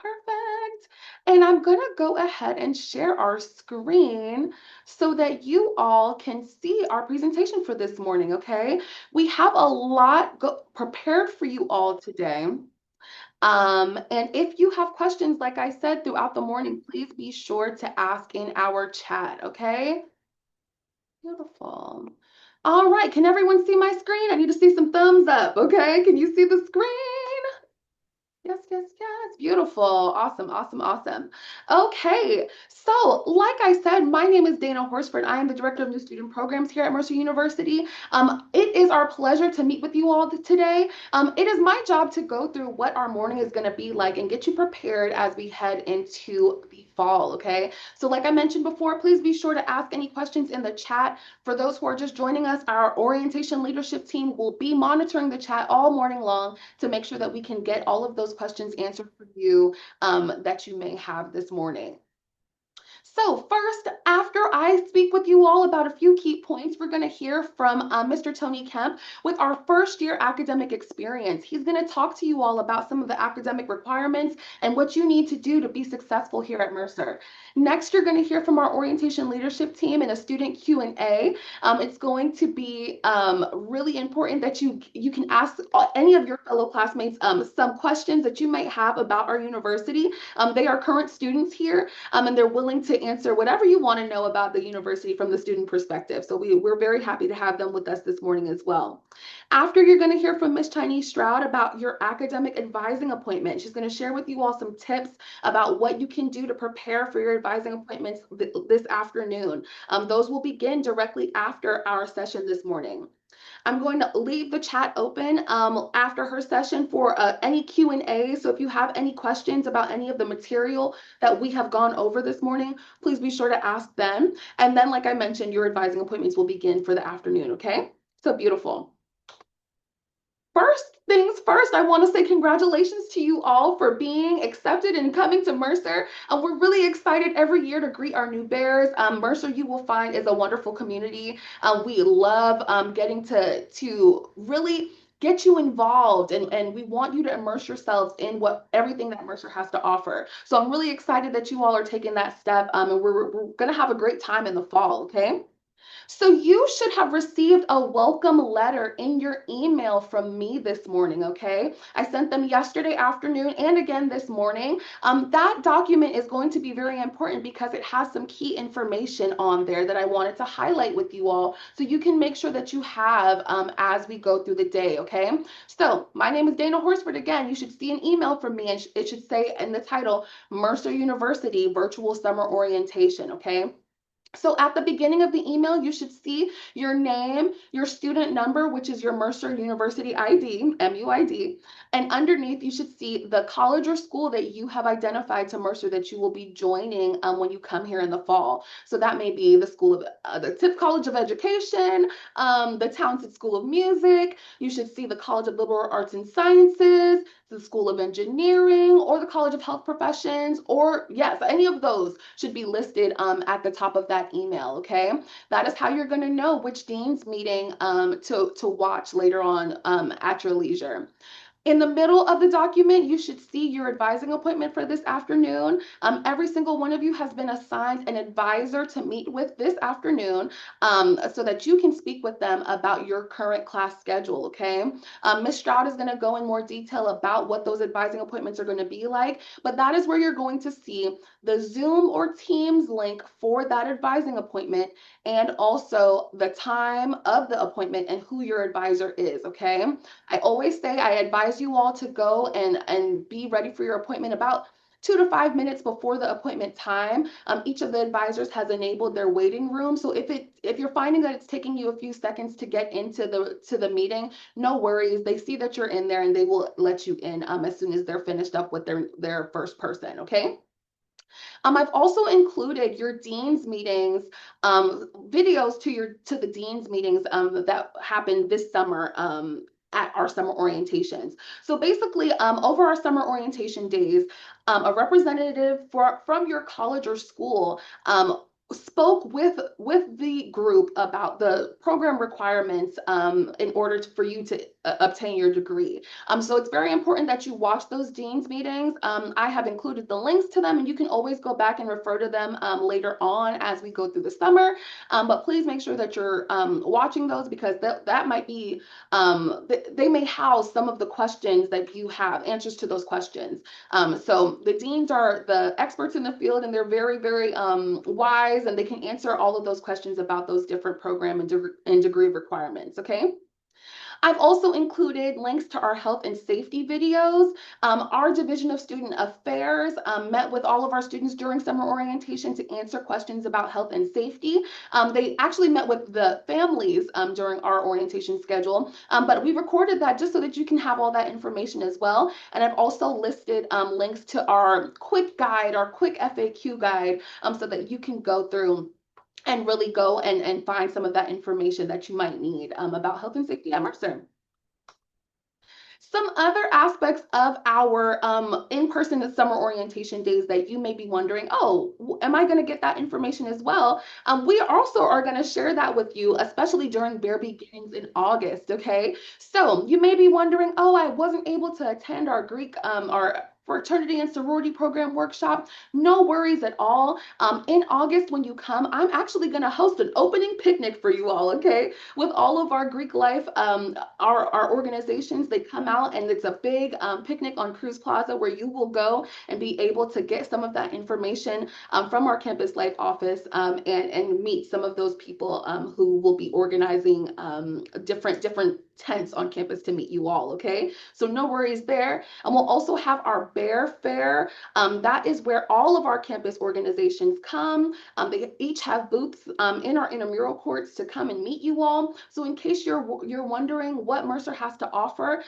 Perfect. And I'm going to go ahead and share our screen so that you all can see our presentation for this morning, okay? We have a lot prepared for you all today. And if you have questions, like I said, throughout the morning, please be sure to ask in our chat, okay? Beautiful. All right, can everyone see my screen? I need to see some thumbs up, okay? Can you see the screen? Yes, yes, yes. Beautiful. Awesome, awesome, awesome. Okay. So, like I said, my name is Dana Horsford. I am the Director of New Student Programs here at Mercer University. It is our pleasure to meet with you all today. It is my job to go through what our morning is going to be like and get you prepared as we head into the fall, okay? So, like I mentioned before, please be sure to ask any questions in the chat. For those who are just joining us, our orientation leadership team will be monitoring the chat all morning long to make sure that we can get all of those questions answered for you that you may have this morning. So first, after I speak with you all about a few key points, we're going to hear from Mr. Tony Kemp with our first year academic experience. He's going to talk to you all about some of the academic requirements and what you need to do to be successful here at Mercer. Next, you're going to hear from our orientation leadership team in a student Q&A. It's going to be really important that you can ask any of your fellow classmates some questions that you might have about our university. They are current students here, and they're willing to answer whatever you want to know about the university from the student perspective. So we're very happy to have them with us this morning as well. After, you're going to hear from Ms. Chinese Stroud about your academic advising appointment. She's going to share with you all some tips about what you can do to prepare for your advising appointments this afternoon. Those will begin directly after our session this morning. I'm going to leave the chat open after her session for any Q&A. So if you have any questions about any of the material that we have gone over this morning, please be sure to ask them. And then, like I mentioned, your advising appointments will begin for the afternoon, okay? So beautiful. First things first, I want to say congratulations to you all for being accepted and coming to Mercer. We're really excited every year to greet our new bears. Mercer, you will find, is a wonderful community. We love getting to really get you involved, and we want you to immerse yourselves in everything that Mercer has to offer. So I'm really excited that you all are taking that step, and we're going to have a great time in the fall, okay? So you should have received a welcome letter in your email from me this morning, okay? I sent them yesterday afternoon and again this morning. That document is going to be very important because it has some key information on there that I wanted to highlight with you all so you can make sure that you have as we go through the day, okay? So my name is Dana Horsford. Again, you should see an email from me and it should say in the title, Mercer University Virtual Summer Orientation, okay? So at the beginning of the email, you should see your name, your student number, which is your Mercer University ID, MUID, and underneath you should see the college or school that you have identified to Mercer that you will be joining when you come here in the fall. So that may be the School of the Tip College of Education, the Townsend School of Music. You should see the College of Liberal Arts and Sciences, the School of Engineering, or the College of Health Professions, or yes, any of those should be listed at the top of that email, okay? That is how you're gonna know which dean's meeting to watch later on at your leisure. In the middle of the document, you should see your advising appointment for this afternoon. Every single one of you has been assigned an advisor to meet with this afternoon so that you can speak with them about your current class schedule, okay? Ms. Stroud is going to go in more detail about what those advising appointments are going to be like, but that is where you're going to see the Zoom or Teams link for that advising appointment and also the time of the appointment and who your advisor is, okay? I always say I advise you all to go and be ready for your appointment about 2 to 5 minutes before the appointment time. Each of the advisors has enabled their waiting room. So if you're finding that it's taking you a few seconds to get into the meeting, no worries. They see that you're in there and they will let you in as soon as they're finished up with their first person, okay? I've also included your dean's meetings, videos to the dean's meetings that happened this summer at our summer orientations. So basically, over our summer orientation days, a representative from your college or school spoke with the group about the program requirements in order for you to obtain your degree. So it's very important that you watch those dean's meetings. I have included the links to them, and you can always go back and refer to them later on as we go through the summer. But please make sure that you're watching those, because that might be, they may house some of the questions that you have, answers to those questions. So the deans are the experts in the field, and they're very, very wise, and they can answer all of those questions about those different program and degree requirements. Okay. I've also included links to our health and safety videos. Our Division of Student Affairs met with all of our students during summer orientation to answer questions about health and safety. They actually met with the families during our orientation schedule, but we recorded that just so that you can have all that information as well. And I've also listed links to our quick guide, our quick FAQ guide, so that you can go through and really go and find some of that information that you might need about health and safety at Mercer. Some other aspects of our in-person summer orientation days that you may be wondering, oh, am I going to get that information as well? We also are going to share that with you, especially during Bear Beginnings in August, okay? So you may be wondering, oh, I wasn't able to attend our Greek, our fraternity and sorority program workshop. No worries at all. In August, when you come, I'm actually going to host an opening picnic for you all, okay? With all of our Greek life, our organizations, they come out, and it's a big picnic on Cruz Plaza, where you will go and be able to get some of that information from our campus life office, and meet some of those people who will be organizing different tents on campus to meet you all, okay? So no worries there. And we'll also have our Bear Fair. That is where all of our campus organizations come. They each have booths in our intramural courts to come and meet you all. So in case you're wondering what Mercer has to offer,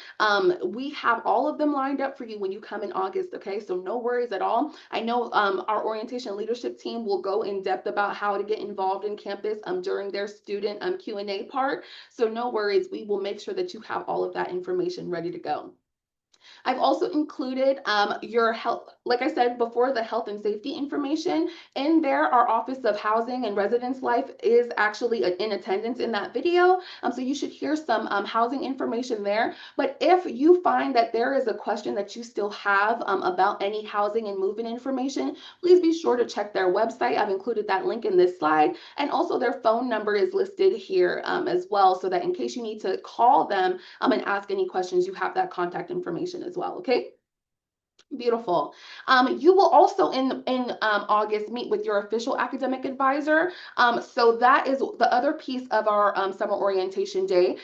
we have all of them lined up for you when you come in August, okay? So no worries at all. I know our orientation leadership team will go in depth about how to get involved in campus during their student Q&A part. So no worries, we will make sure that you have all of that information ready to go. I've also included your health, like I said before, the health and safety information. In there, our Office of Housing and Residence Life is actually in attendance in that video. So you should hear some housing information there. But if you find that there is a question that you still have about any housing and moving information, please be sure to check their website. I've included that link in this slide. And also their phone number is listed here as well, so that in case you need to call them and ask any questions, you have that contact information as well, okay? Beautiful. You will also in August meet with your official academic advisor. So that is the other piece of our summer orientation day.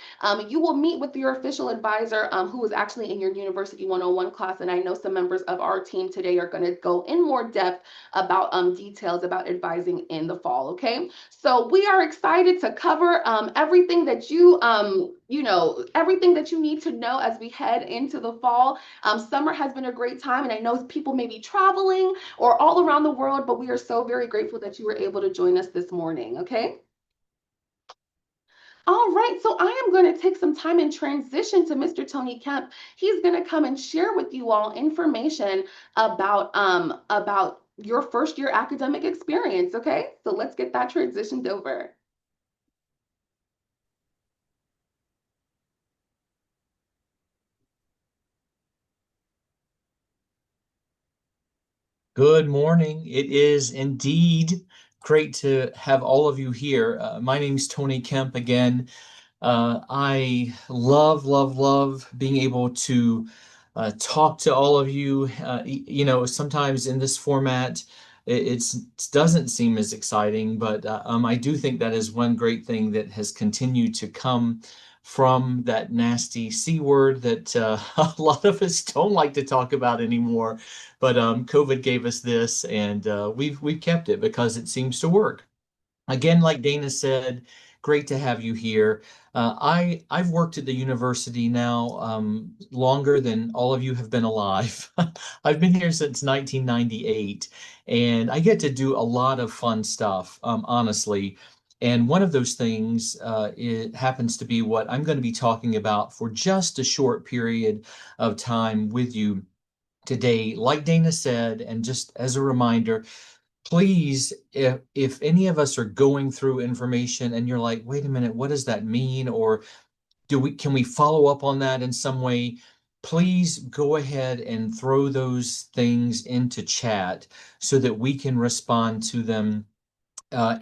You will meet with your official advisor who is actually in your University 101 class. And I know some members of our team today are going to go in more depth about details about advising in the fall. Okay. So we are excited to cover everything that everything that you need to know as we head into the fall. Summer has been a great time, and I know people may be traveling or all around the world, but we are so very grateful that you were able to join us this morning, okay? All right, so I am going to take some time and transition to Mr. Tony Kemp. He's going to come and share with you all information about your first year academic experience, okay? So let's get that transitioned over. Good morning. It is indeed great to have all of you here. My name's Tony Kemp again. I love being able to talk to all of you. Sometimes in this format, it doesn't seem as exciting, but I do think that is one great thing that has continued to come from that nasty C word that a lot of us don't like to talk about anymore. But COVID gave us this, and we've kept it because it seems to work. Again, like Dana said, great to have you here. I've worked at the university now longer than all of you have been alive. I've been here since 1998, and I get to do a lot of fun stuff, honestly. And one of those things it happens to be what I'm going to be talking about for just a short period of time with you today. Like Dana said, and just as a reminder, please, if any of us are going through information and you're like, wait a minute, what does that mean? Or Can we follow up on that in some way? Please go ahead and throw those things into chat so that we can respond to them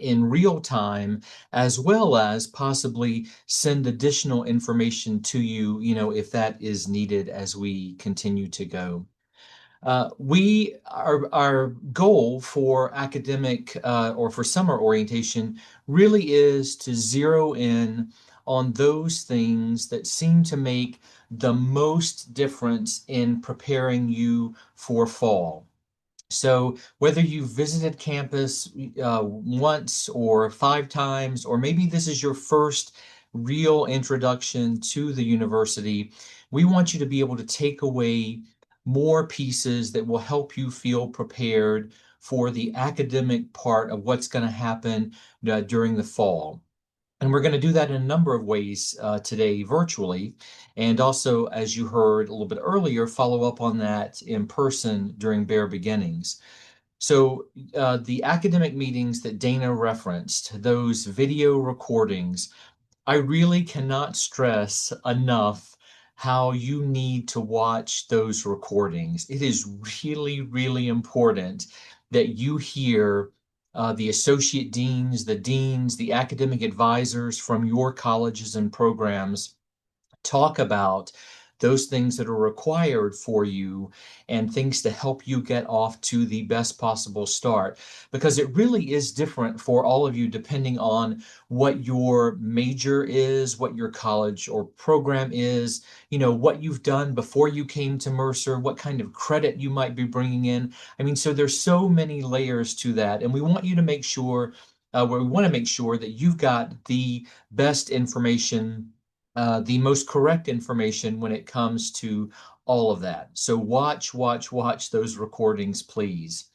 in real time, as well as possibly send additional information to you, if that is needed as we continue to go. Our goal for academic or for summer orientation really is to zero in on those things that seem to make the most difference in preparing you for fall. So whether you visited campus once or 5 times, or maybe this is your first real introduction to the university, we want you to be able to take away more pieces that will help you feel prepared for the academic part of what's going to happen during the fall. And we're going to do that in a number of ways today virtually. And also, as you heard a little bit earlier, follow up on that in person during Bare Beginnings. So, the academic meetings that Dana referenced, those video recordings, I really cannot stress enough how you need to watch those recordings. It is really, really important that you hear the associate deans, the deans, the academic advisors from your colleges and programs talk about those things that are required for you and things to help you get off to the best possible start, because it really is different for all of you depending on what your major is, what your college or program is, what you've done before you came to Mercer, what kind of credit you might be bringing in. I mean, so there's so many layers to that, and we want you to make sure we want to make sure that you've got the best information, the most correct information when it comes to all of that. So watch those recordings, please.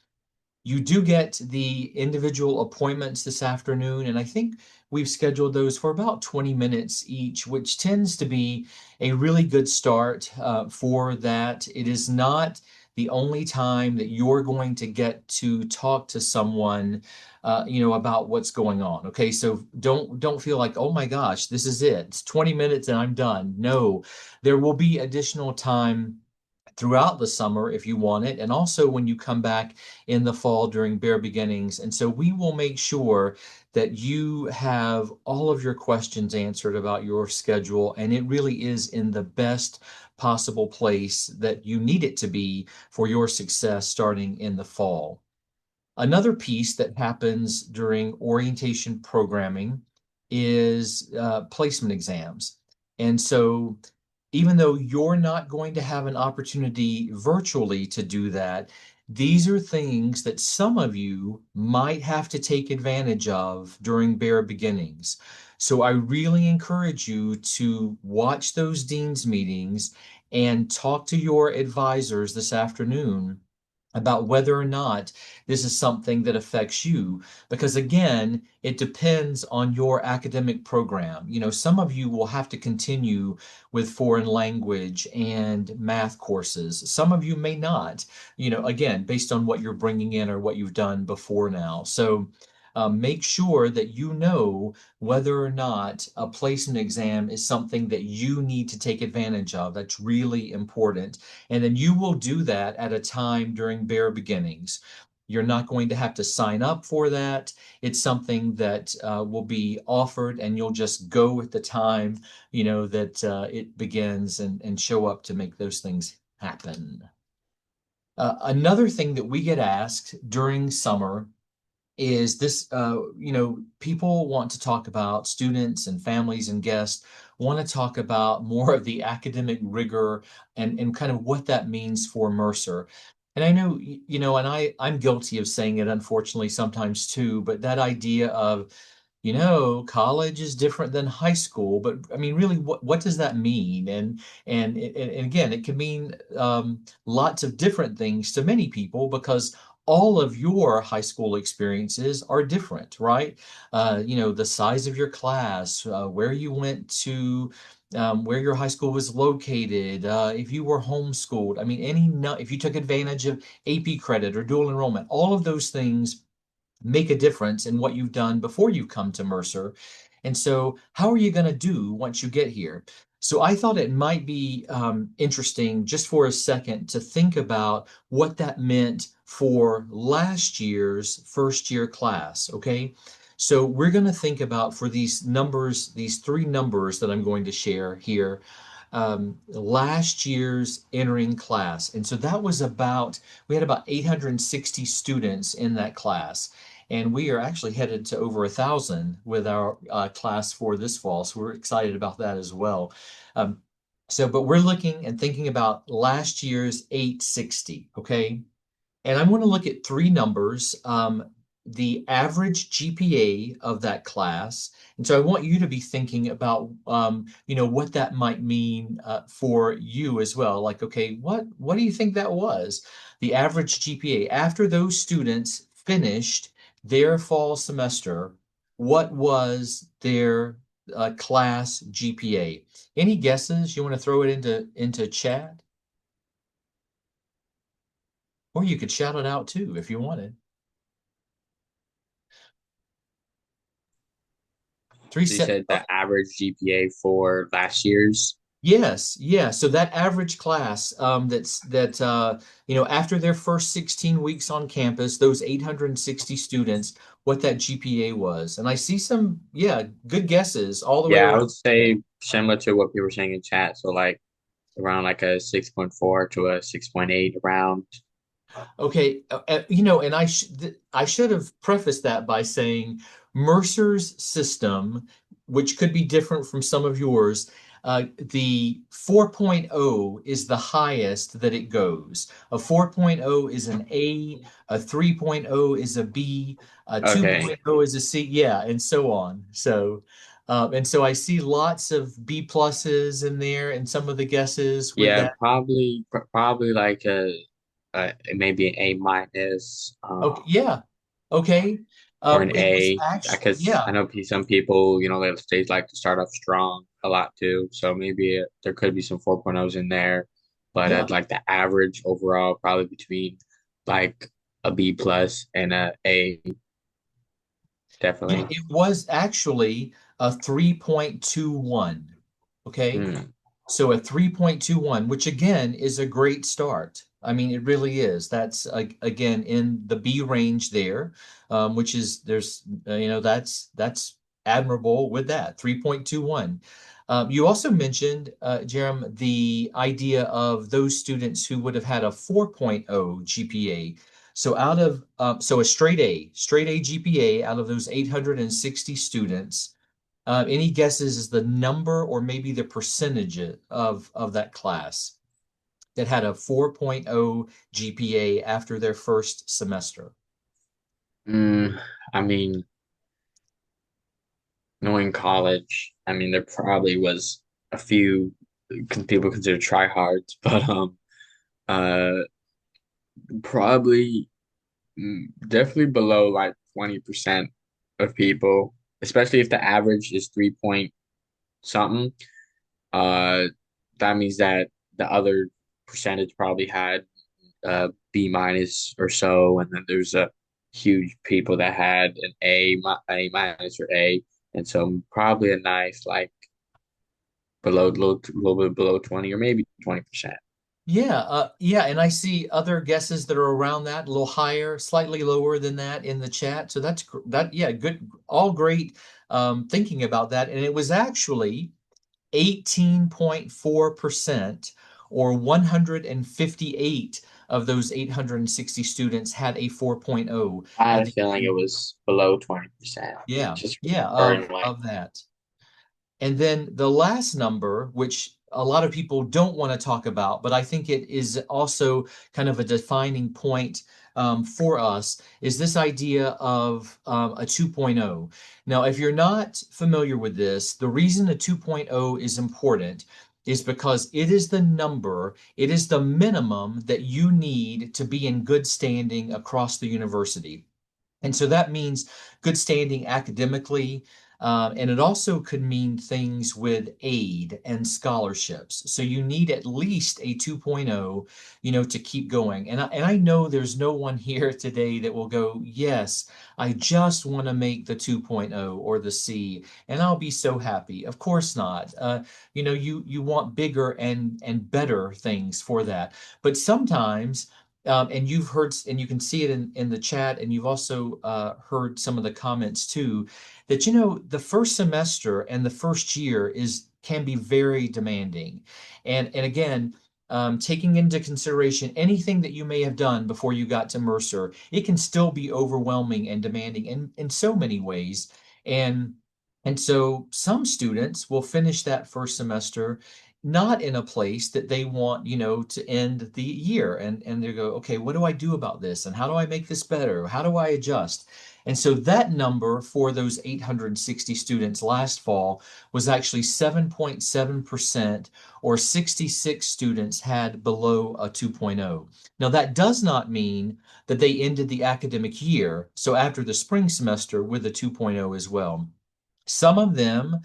You do get the individual appointments this afternoon, and I think we've scheduled those for about 20 minutes each, which tends to be a really good start for that. It is not the only time that you're going to get to talk to someone, about what's going on. Okay, so don't feel like, oh my gosh, this is it. It's 20 minutes and I'm done. No, there will be additional time throughout the summer if you want it, and also when you come back in the fall during Bare Beginnings. And so we will make sure that you have all of your questions answered about your schedule, and it really is in the best possible place that you need it to be for your success starting in the fall. Another piece that happens during orientation programming is placement exams. And so, even though you're not going to have an opportunity virtually to do that, these are things that some of you might have to take advantage of during Bare Beginnings. So I really encourage you to watch those dean's meetings and talk to your advisors this afternoon about whether or not this is something that affects you. Because again, it depends on your academic program. Some of you will have to continue with foreign language and math courses. Some of you may not, again, based on what you're bringing in or what you've done before now. So make sure that you know whether or not a placement exam is something that you need to take advantage of. That's really important. And then you will do that at a time during Bare Beginnings. You're not going to have to sign up for that. It's something that will be offered, and you'll just go at the time, that it begins, and show up to make those things happen. Another thing that we get asked during summer is this, people want to talk about, students and families and guests want to talk about more of the academic rigor and kind of what that means for Mercer. And I know, and I'm guilty of saying it, unfortunately, sometimes too, but that idea of, college is different than high school, but I mean, really, what does that mean? And again, it can mean lots of different things to many people, because all of your high school experiences are different, right? The size of your class, where you went to, where your high school was located, if you were homeschooled. I mean, if you took advantage of AP credit or dual enrollment, all of those things make a difference in what you've done before you've come to Mercer. And so, how are you going to do once you get here? So, I thought it might be interesting just for a second to think about what that meant for last year's first year class. Okay. So, we're going to think about for these numbers, these three numbers that I'm going to share here, last year's entering class. And so that was we had about 860 students in that class. And we are actually headed to over 1,000 with our class for this fall. So we're excited about that as well. Um, but we're looking and thinking about last year's 860, okay? And I'm going to look at three numbers, the average GPA of that class. And so I want you to be thinking about, what that might mean for you as well. Like, okay, what do you think that was? The average GPA after those students finished their fall semester, what was their class GPA? Any guesses? You want to throw it into chat? Or you could shout it out too if you wanted. Three So you set. said the average GPA for last year's. Yes, yeah. So that average class, after their first 16 weeks on campus, those 860 students, what that GPA was. And I see some, yeah, good guesses all the way Yeah, I around. would say similar to what people were saying in chat. So like around like a 6.4 to a 6.8 around. Okay, and I should have prefaced that by saying Mercer's system, which could be different from some of yours, the 4.0 is the highest that it goes. A 4.0 is an A 3.0 is a B, a Okay. 2.0 is a C, yeah, and so on. So I see lots of B pluses in there and some of the guesses with Yeah, that. probably like maybe an A minus, Okay, yeah. Okay. or an It was A. actually, Because I yeah, know some people, they like to start off strong a lot too. So maybe there could be some 4.0s in there, but yeah. I'd like the average overall probably between like a B plus and a A, Yeah, definitely. it was actually a 3.21. Okay. Hmm. So a 3.21, which again is a great start. I mean, it really is. That's again in the B range there, which is that's admirable with that 3.21. You also mentioned, Jerem, the idea of those students who would have had a 4.0 GPA. So a straight A GPA out of those 860 students. Any guesses as the number or maybe the percentage of that class that had a 4.0 GPA after their first semester? Mm, I mean, knowing college, I mean, there probably was a few people consider tryhards, but uh, probably definitely below like 20% of people, especially if the average is 3 point something. Uh, that means that the other percentage probably had B minus or so, and then there's a huge people that had an A minus or A, and so probably a nice like below little bit below 20 or maybe 20%. Yeah, and I see other guesses that are around that, a little higher, slightly lower than that in the chat. So yeah, good, all great thinking about that. And it was actually 18.4% or 158 of those 860 students had a 4.0 I had at a the feeling it end. was below 20%, Yeah, just yeah, burn of like of that. And then the last number, which a lot of people don't want to talk about, but I think it is also kind of a defining point for us, is this idea of a 2.0. Now, if you're not familiar with this, the reason a 2.0 is important is because it is the number, it is the minimum that you need to be in good standing across the university. And so that means good standing academically, And it also could mean things with aid and scholarships. So you need at least a 2.0, to keep going. And I know there's no one here today that will go, yes, I just want to make the 2.0 or the C, and I'll be so happy. Of course not. You want bigger and better things for that. But sometimes, and you've heard, and you can see it in the chat, and you've also heard some of the comments too, that the first semester and the first year can be very demanding. And again, taking into consideration anything that you may have done before you got to Mercer, it can still be overwhelming and demanding in so many ways. And and so some students will finish that first semester not in a place that they want, to end the year. And they go, okay, what do I do about this? And how do I make this better? How do I adjust? And so that number for those 860 students last fall was actually 7.7%, or 66 students had below a 2.0. Now, that does not mean that they ended the academic year, so after the spring semester, with a 2.0 as well. Some of them,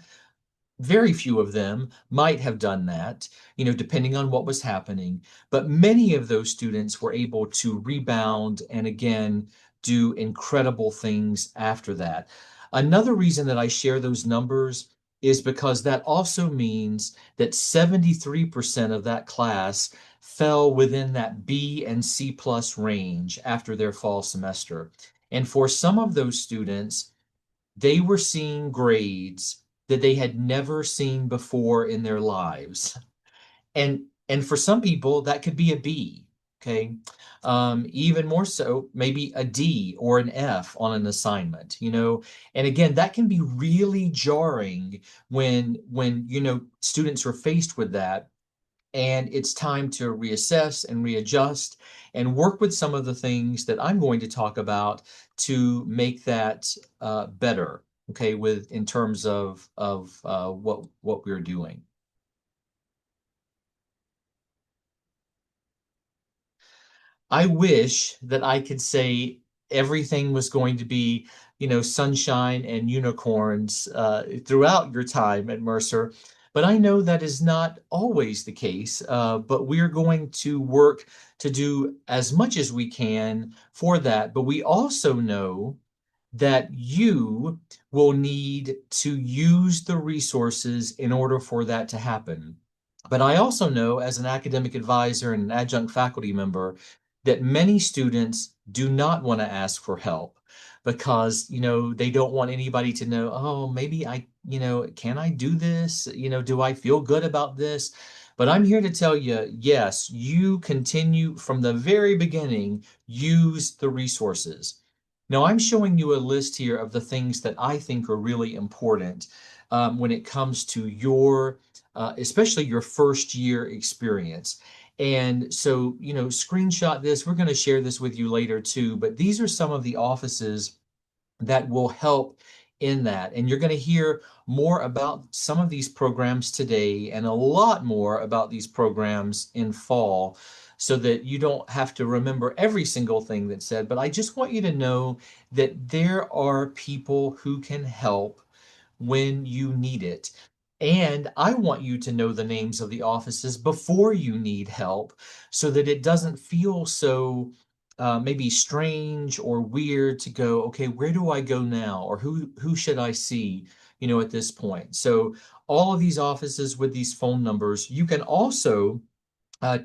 very few of them, might have done that, depending on what was happening. But many of those students were able to rebound and again do incredible things after that. Another reason that I share those numbers is because that also means that 73% of that class fell within that B and C plus range after their fall semester. And for some of those students, they were seeing grades that they had never seen before in their lives. And for some people, that could be a B, okay? Even more so, maybe a D or an F on an assignment, And again, that can be really jarring when students are faced with that, and it's time to reassess and readjust and work with some of the things that I'm going to talk about to make that better, okay, with in terms of what we're doing. I wish that I could say everything was going to be, sunshine and unicorns throughout your time at Mercer, but I know that is not always the case. But we're going to work to do as much as we can for that. But we also know that you will need to use the resources in order for that to happen. But I also know, as an academic advisor and an adjunct faculty member, that many students do not want to ask for help because, they don't want anybody to know, oh, maybe can I do this? Do I feel good about this? But I'm here to tell you, yes, you continue from the very beginning, use the resources. Now, I'm showing you a list here of the things that I think are really important when it comes to especially your first year experience. And so, screenshot this. We're going to share this with you later too, but these are some of the offices that will help in that. And you're going to hear more about some of these programs today and a lot more about these programs in fall, so that you don't have to remember every single thing that's said. But I just want you to know that there are people who can help when you need it. And I want you to know the names of the offices before you need help, so that it doesn't feel so maybe strange or weird to go, okay, where do I go now? Or who should I see, at this point? So all of these offices with these phone numbers, you can also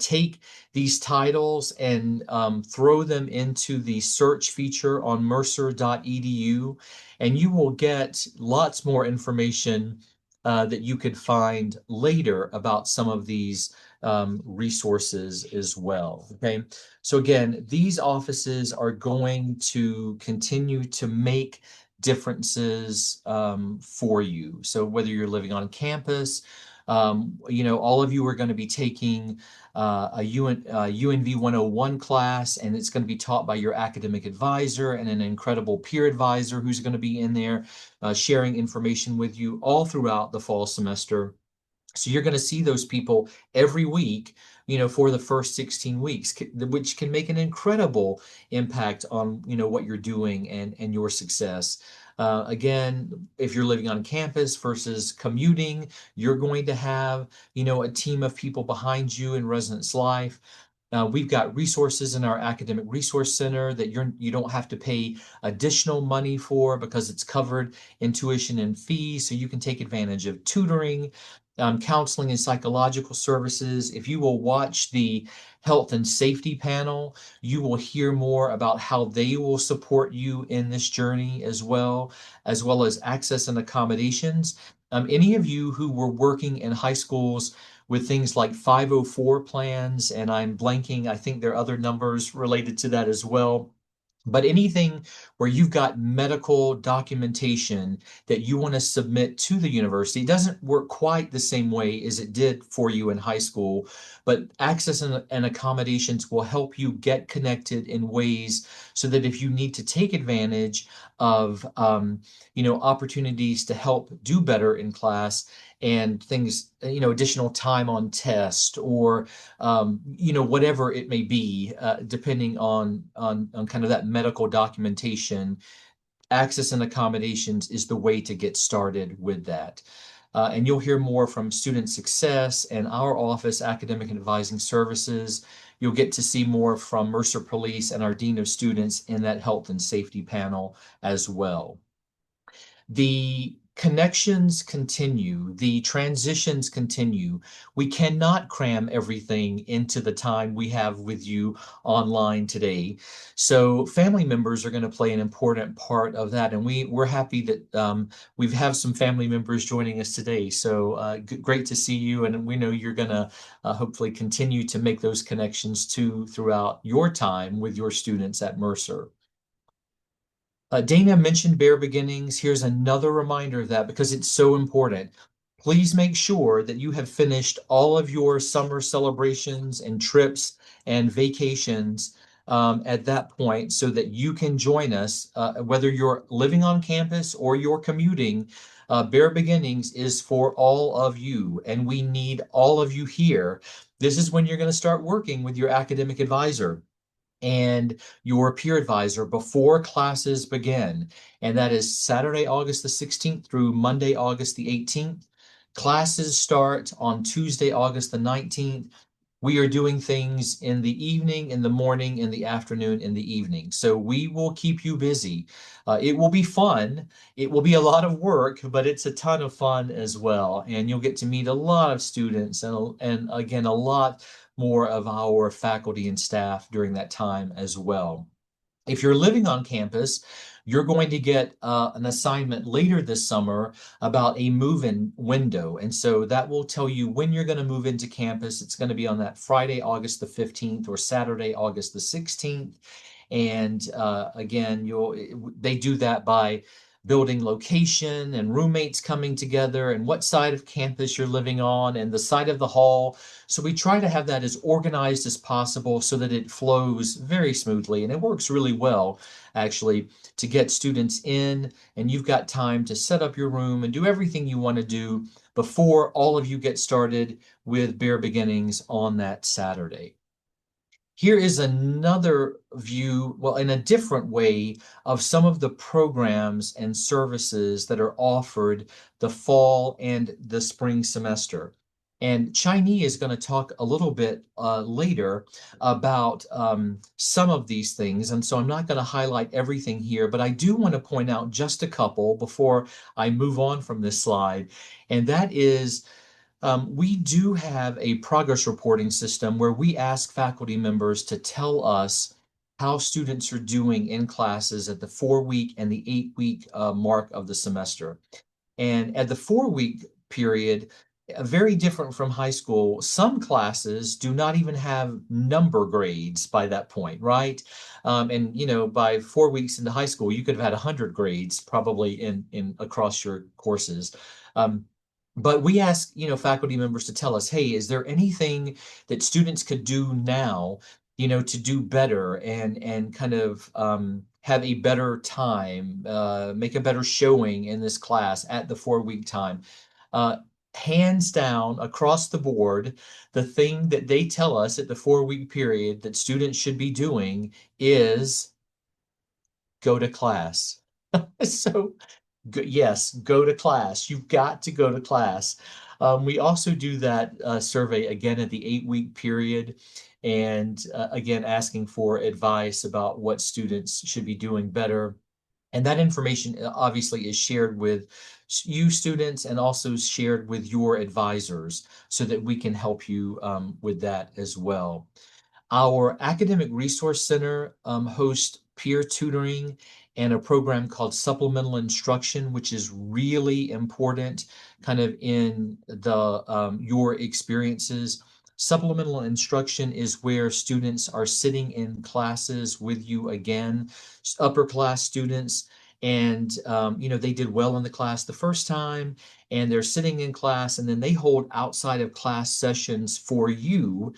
take these titles and throw them into the search feature on mercer.edu, and you will get lots more information that you could find later about some of these resources as well. Okay, so again, these offices are going to continue to make differences for you. So whether you're living on campus, all of you are going to be taking UNV 101 class, and it's going to be taught by your academic advisor and an incredible peer advisor who's going to be in there sharing information with you all throughout the fall semester. So you're going to see those people every week, for the first 16 weeks, which can make an incredible impact on, what you're doing and your success. Again, if you're living on campus versus commuting, you're going to have, a team of people behind you in residence life. We've got resources in our academic resource center that you don't have to pay additional money for because it's covered in tuition and fees, so you can take advantage of tutoring, counseling and psychological services. If you will watch the health and safety panel, you will hear more about how they will support you in this journey as well as access and accommodations. Any of you who were working in high schools with things like 504 plans, and I'm blanking, I think there are other numbers related to that as well. But anything where you've got medical documentation that you want to submit to the university, it doesn't work quite the same way as it did for you in high school, but access and accommodations will help you get connected in ways so that if you need to take advantage of opportunities to help do better in class and things, additional time on test or whatever it may be, depending on kind of that medical documentation, access and accommodations is the way to get started with that. And you'll hear more from Student Success and our office, Academic and Advising Services. You'll get to see more from Mercer Police and our Dean of Students in that health and safety panel as well. The connections continue, the transitions continue. We cannot cram everything into the time we have with you online today. So family members are going to play an important part of that. And we're happy that we have some family members joining us today. So great to see you. And we know you're going to hopefully continue to make those connections too throughout your time with your students at Mercer. Dana mentioned Bare Beginnings. Here's another reminder of that because it's so important. Please make sure that you have finished all of your summer celebrations and trips and vacations at that point so that you can join us, whether you're living on campus or you're commuting. Bare Beginnings is for all of you, and we need all of you here. This is when you're going to start working with your academic advisor and your peer advisor before classes begin. And that is Saturday, August the 16th through Monday, August the 18th. Classes start on Tuesday, August the 19th. We are doing things in the evening, in the morning, in the afternoon, in the evening. So we will keep you busy. It will be fun. It will be a lot of work, but it's a ton of fun as well. And you'll get to meet a lot of students and again, a lot more of our faculty and staff during that time as well. If you're living on campus, you're going to get an assignment later this summer about a move-in window. And so that will tell you when you're going to move into campus. It's going to be on that Friday, August the 15th or Saturday, August the 16th. And again, they do that by building location and roommates coming together and what side of campus you're living on and the side of the hall. So we try to have that as organized as possible so that it flows very smoothly. And it works really well, actually, to get students in and you've got time to set up your room and do everything you want to do before all of you get started with Bare Beginnings on that Saturday. Here is another view, well, in a different way, of some of the programs and services that are offered the fall and the spring semester. And Chinese is going to talk a little bit later about some of these things. And so I'm not going to highlight everything here, but I do want to point out just a couple before I move on from this slide. And that is we do have a progress reporting system where we ask faculty members to tell us how students are doing in classes at the 4-week and the 8-week mark of the semester. And at the 4-week period, very different from high school, some classes do not even have number grades by that point, right? And by 4 weeks into high school, you could have had 100 grades probably in across your courses. But we ask, faculty members to tell us, hey, is there anything that students could do now, to do better and kind of have a better time, make a better showing in this class at the 4-week time? Hands down, across the board, the thing that they tell us at the 4-week period that students should be doing is go to class. So, yes, go to class. You've got to go to class. We also do that survey again at the 8-week period, and again, asking for advice about what students should be doing better. And that information obviously is shared with you students and also shared with your advisors so that we can help you with that as well. Our Academic Resource Center hosts peer tutoring and a program called supplemental instruction, which is really important kind of in the your experiences. Supplemental instruction is where students are sitting in classes with you again, upper class students, and they did well in the class the first time, and they're sitting in class, and then they hold outside of class sessions for you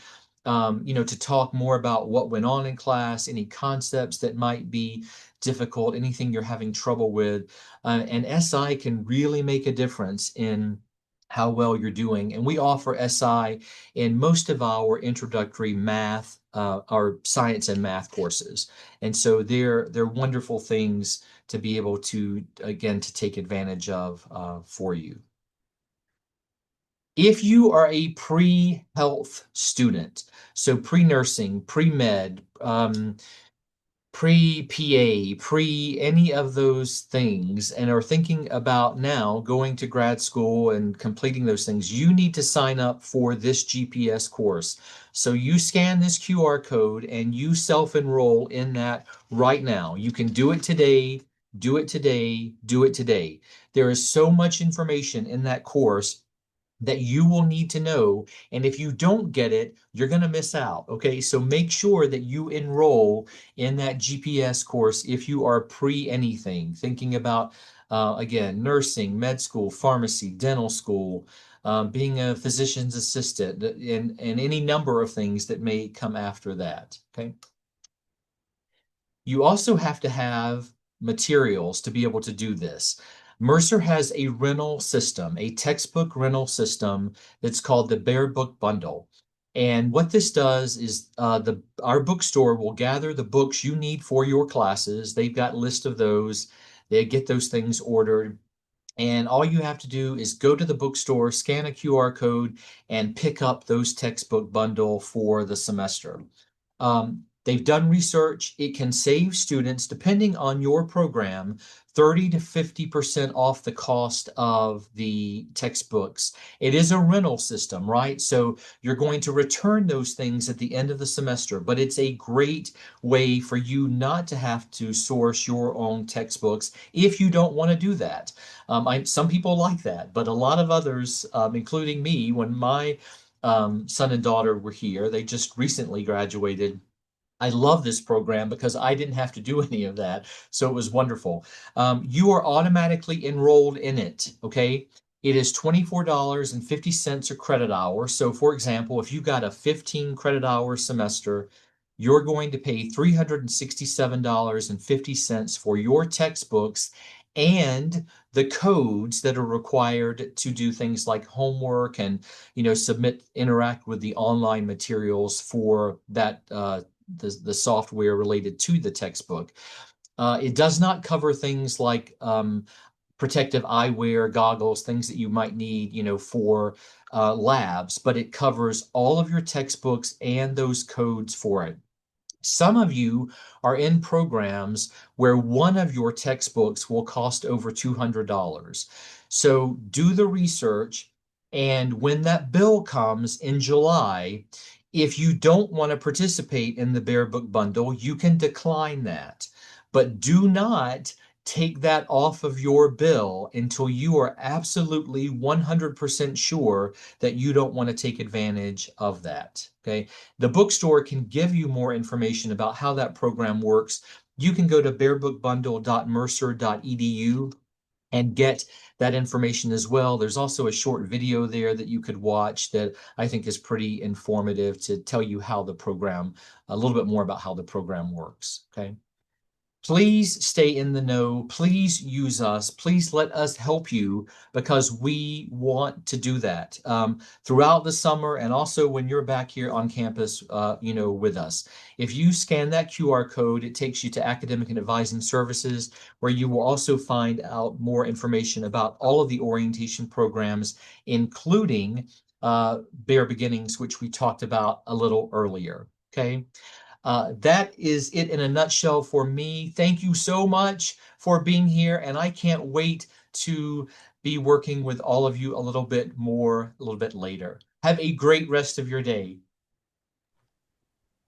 to talk more about what went on in class, any concepts that might be difficult, anything you're having trouble with. And SI can really make a difference in how well you're doing. And we offer SI in most of our introductory math, our science and math courses. And so they're wonderful things to be able to, again, to take advantage of for you. If you are a pre-health student, so pre-nursing, pre-med, pre-PA, pre any of those things, and are thinking about now going to grad school and completing those things, you need to sign up for this GPS course. So you scan this QR code and you self-enroll in that right now. You can do it today, do it today, do it today. There is so much information in that course that you will need to know. And if you don't get it, you're going to miss out. Okay. So make sure that you enroll in that GPS course if you are pre anything, thinking about, again, nursing, med school, pharmacy, dental school, being a physician's assistant, and any number of things that may come after that. Okay. You also have to have materials to be able to do this. Mercer has a rental system, a textbook rental system that's called the Bear Book Bundle. And what this does is our bookstore will gather the books you need for your classes. They've got a list of those. They get those things ordered. And all you have to do is go to the bookstore, scan a QR code, and pick up those textbook bundle for the semester. They've done research. It can save students, depending on your program, 30 to 50% off the cost of the textbooks. It is a rental system, right? So you're going to return those things at the end of the semester, but it's a great way for you not to have to source your own textbooks if you don't want to do that. Some people like that, but a lot of others, including me, when my son and daughter were here, they just recently graduated. I love this program because I didn't have to do any of that. So it was wonderful. You are automatically enrolled in it. Okay. It is $24.50 a credit hour. So, for example, if you got a 15 credit hour semester, you're going to pay $367.50 for your textbooks and the codes that are required to do things like homework and submit interact with the online materials for that the software related to the textbook. It does not cover things like protective eyewear, goggles, things that you might need, for labs, but it covers all of your textbooks and those codes for it. Some of you are in programs where one of your textbooks will cost over $200. So do the research, and when that bill comes in July, if you don't want to participate in the Bear Book Bundle, you can decline that. But do not take that off of your bill until you are absolutely 100% sure that you don't want to take advantage of that. Okay. The bookstore can give you more information about how that program works. You can go to bearbookbundle.mercer.edu and get that information as well. There's also a short video there that you could watch that I think is pretty informative to tell you how the program, a little bit more about how the program works. Okay. Please stay in the know. Please use us. Please let us help you because we want to do that throughout the summer and also when you're back here on campus, with us. If you scan that QR code, it takes you to Academic and Advising Services, where you will also find out more information about all of the orientation programs, including Bare Beginnings, which we talked about a little earlier. Okay. That is it in a nutshell for me. Thank you so much for being here, and I can't wait to be working with all of you a little bit more, a little bit later. Have a great rest of your day.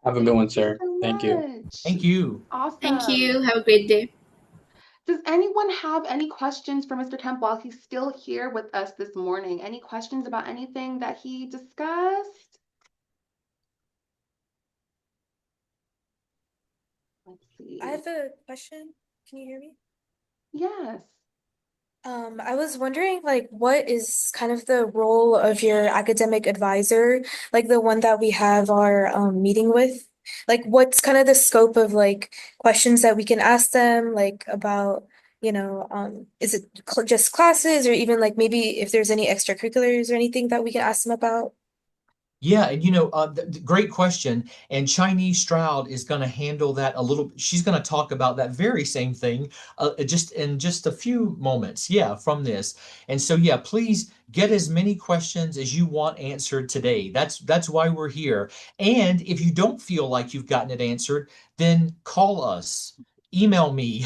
Have a good Thank one, you sir. so Thank you. much. Thank you. Thank Awesome. you. Have a great day. Does anyone have any questions for Mr. Kemp while he's still here with us this morning? Any questions about anything that he discussed? Let's I see. have a question. Can you hear me? Yes. I was wondering, like, what is kind of the role of your academic advisor, like the one that we have our meeting with? Like, what's kind of the scope of like questions that we can ask them, like about, is it cl just classes or even like maybe if there's any extracurriculars or anything that we can ask them about? Yeah, and great question. And Chinese Stroud is going to handle that a little. She's going to talk about that very same thing, just in just a few moments. Yeah, from this. And so, yeah, please get as many questions as you want answered today. That's why we're here. And if you don't feel like you've gotten it answered, then call us, email me.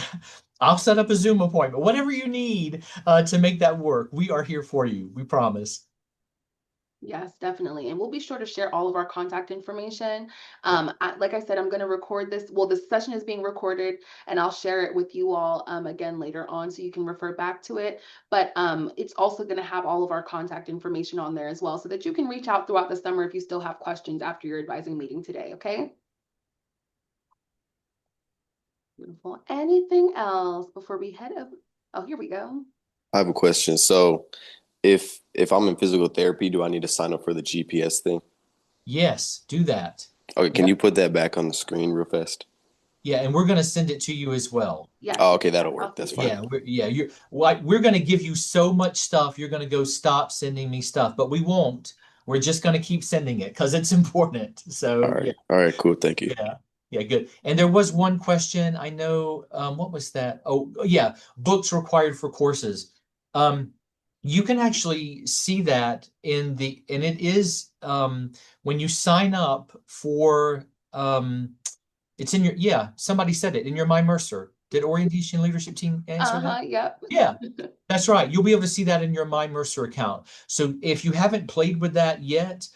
I'll set up a Zoom appointment, whatever you need to make that work. We are here for you. We promise. Yes, definitely. And we'll be sure to share all of our contact information. Like I said, I'm going to record this. Well, this session is being recorded, and I'll share it with you all again later on so you can refer back to it. But it's also going to have all of our contact information on there as well so that you can reach out throughout the summer if you still have questions after your advising meeting today. Okay? Beautiful. Anything else before we head up? Oh, here we go. I have a question. So if I'm in physical therapy, do I need to sign up for the GPS thing? Yes, do that. Okay, can Yeah. you put that back on the screen real fast? Yeah, and we're going to send it to you as well. Yes. Oh, okay, that'll Yes, I'll work. send That's it to fine. you. Yeah, we're going to give you so much stuff. You're going to go stop sending me stuff, but we won't. We're just going to keep sending it because it's important. All So yeah, right. All right, cool. Thank you. yeah, yeah, good. And there was one question. I know, what was that? Oh, yeah, books required for courses. Um, you can actually see that and it is when you sign up for it's in your, yeah, somebody said it in your My Mercer. Did orientation leadership team answer that? Uh-huh, yep. Yeah, that's right. You'll be able to see that in your My Mercer account. So if you haven't played with that yet,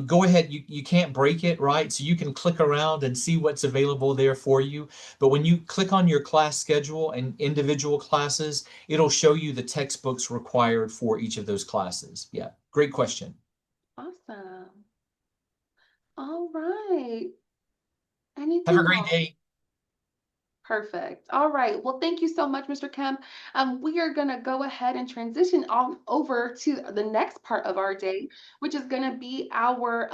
go ahead. You can't break it, right? So you can click around and see what's available there for you. But when you click on your class schedule and individual classes, it'll show you the textbooks required for each of those classes. Yeah, great question. Awesome. All right. Have a Anything great else? day. Perfect. All right. Well, thank you so much, Mr. Kemp. We are going to go ahead and transition on over to the next part of our day, which is going to be our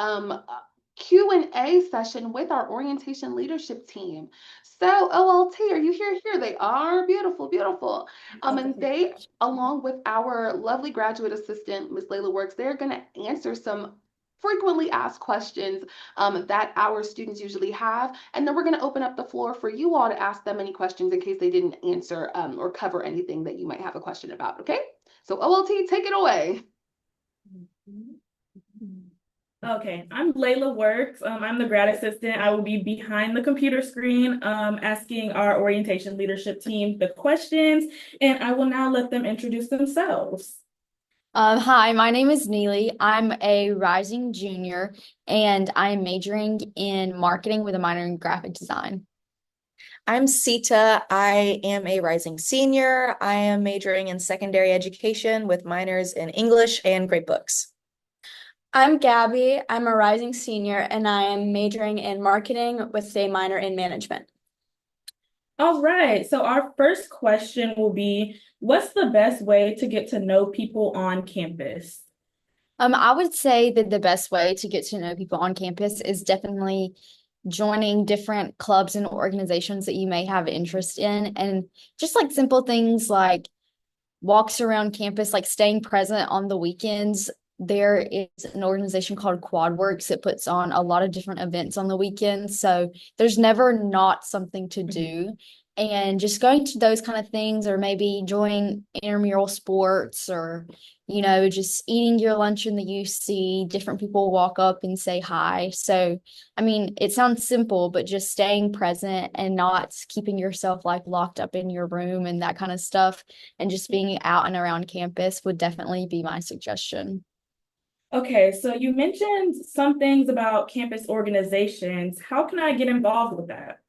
Q&A session with our orientation leadership team. So, OLT, are you here? Here they are. Beautiful, beautiful. And they, along with our lovely graduate assistant, Miss Layla Works, they're going to answer some frequently asked questions that our students usually have. And then we're going to open up the floor for you all to ask them any questions in case they didn't answer or cover anything that you might have a question about. Okay? So OLT, take it away. Okay, I'm Layla Works. I'm the grad assistant. I will be behind the computer screen asking our orientation leadership team the questions, and I will now let them introduce themselves. Hi, my name is Neely. I'm a rising junior and I am majoring in marketing with a minor in graphic design. I'm Sita. I am a rising senior. I am majoring in secondary education with minors in English and great books. I'm Gabby. I'm a rising senior and I am majoring in marketing with a minor in management. All right, so our first question will be, what's the best way to get to know people on campus? I would say that the best way to get to know people on campus is definitely joining different clubs and organizations that you may have interest in, and just like simple things like walks around campus, like staying present on the weekends. There is an organization called QuadWorks that puts on a lot of different events on the weekends. So there's never not something to do. And just going to those kind of things, or maybe enjoying intramural sports, or, just eating your lunch in the UC, different people walk up and say hi. So, I mean, it sounds simple, but just staying present and not keeping yourself like locked up in your room and that kind of stuff, and just being out and around campus would definitely be my suggestion. Okay, so you mentioned some things about campus organizations. How can I get involved with that?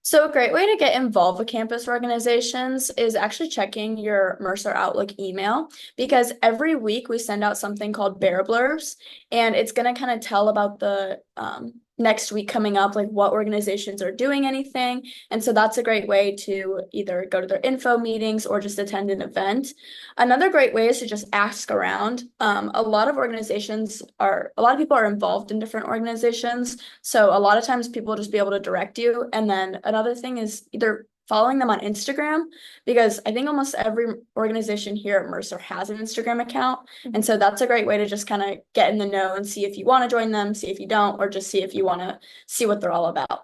So a great way to get involved with campus organizations is actually checking your Mercer Outlook email, because every week we send out something called Bear Blurbs, and it's going to kind of tell about the next week coming up, like what organizations are doing anything. And so that's a great way to either go to their info meetings or just attend an event. Another great way is to just ask around. A lot of people are involved in different organizations. So a lot of times people will just be able to direct you. And then another thing is either following them on Instagram, because I think almost every organization here at Mercer has an Instagram account. And so that's a great way to just kind of get in the know and see if you want to join them, see if you don't, or just see if you want to see what they're all about.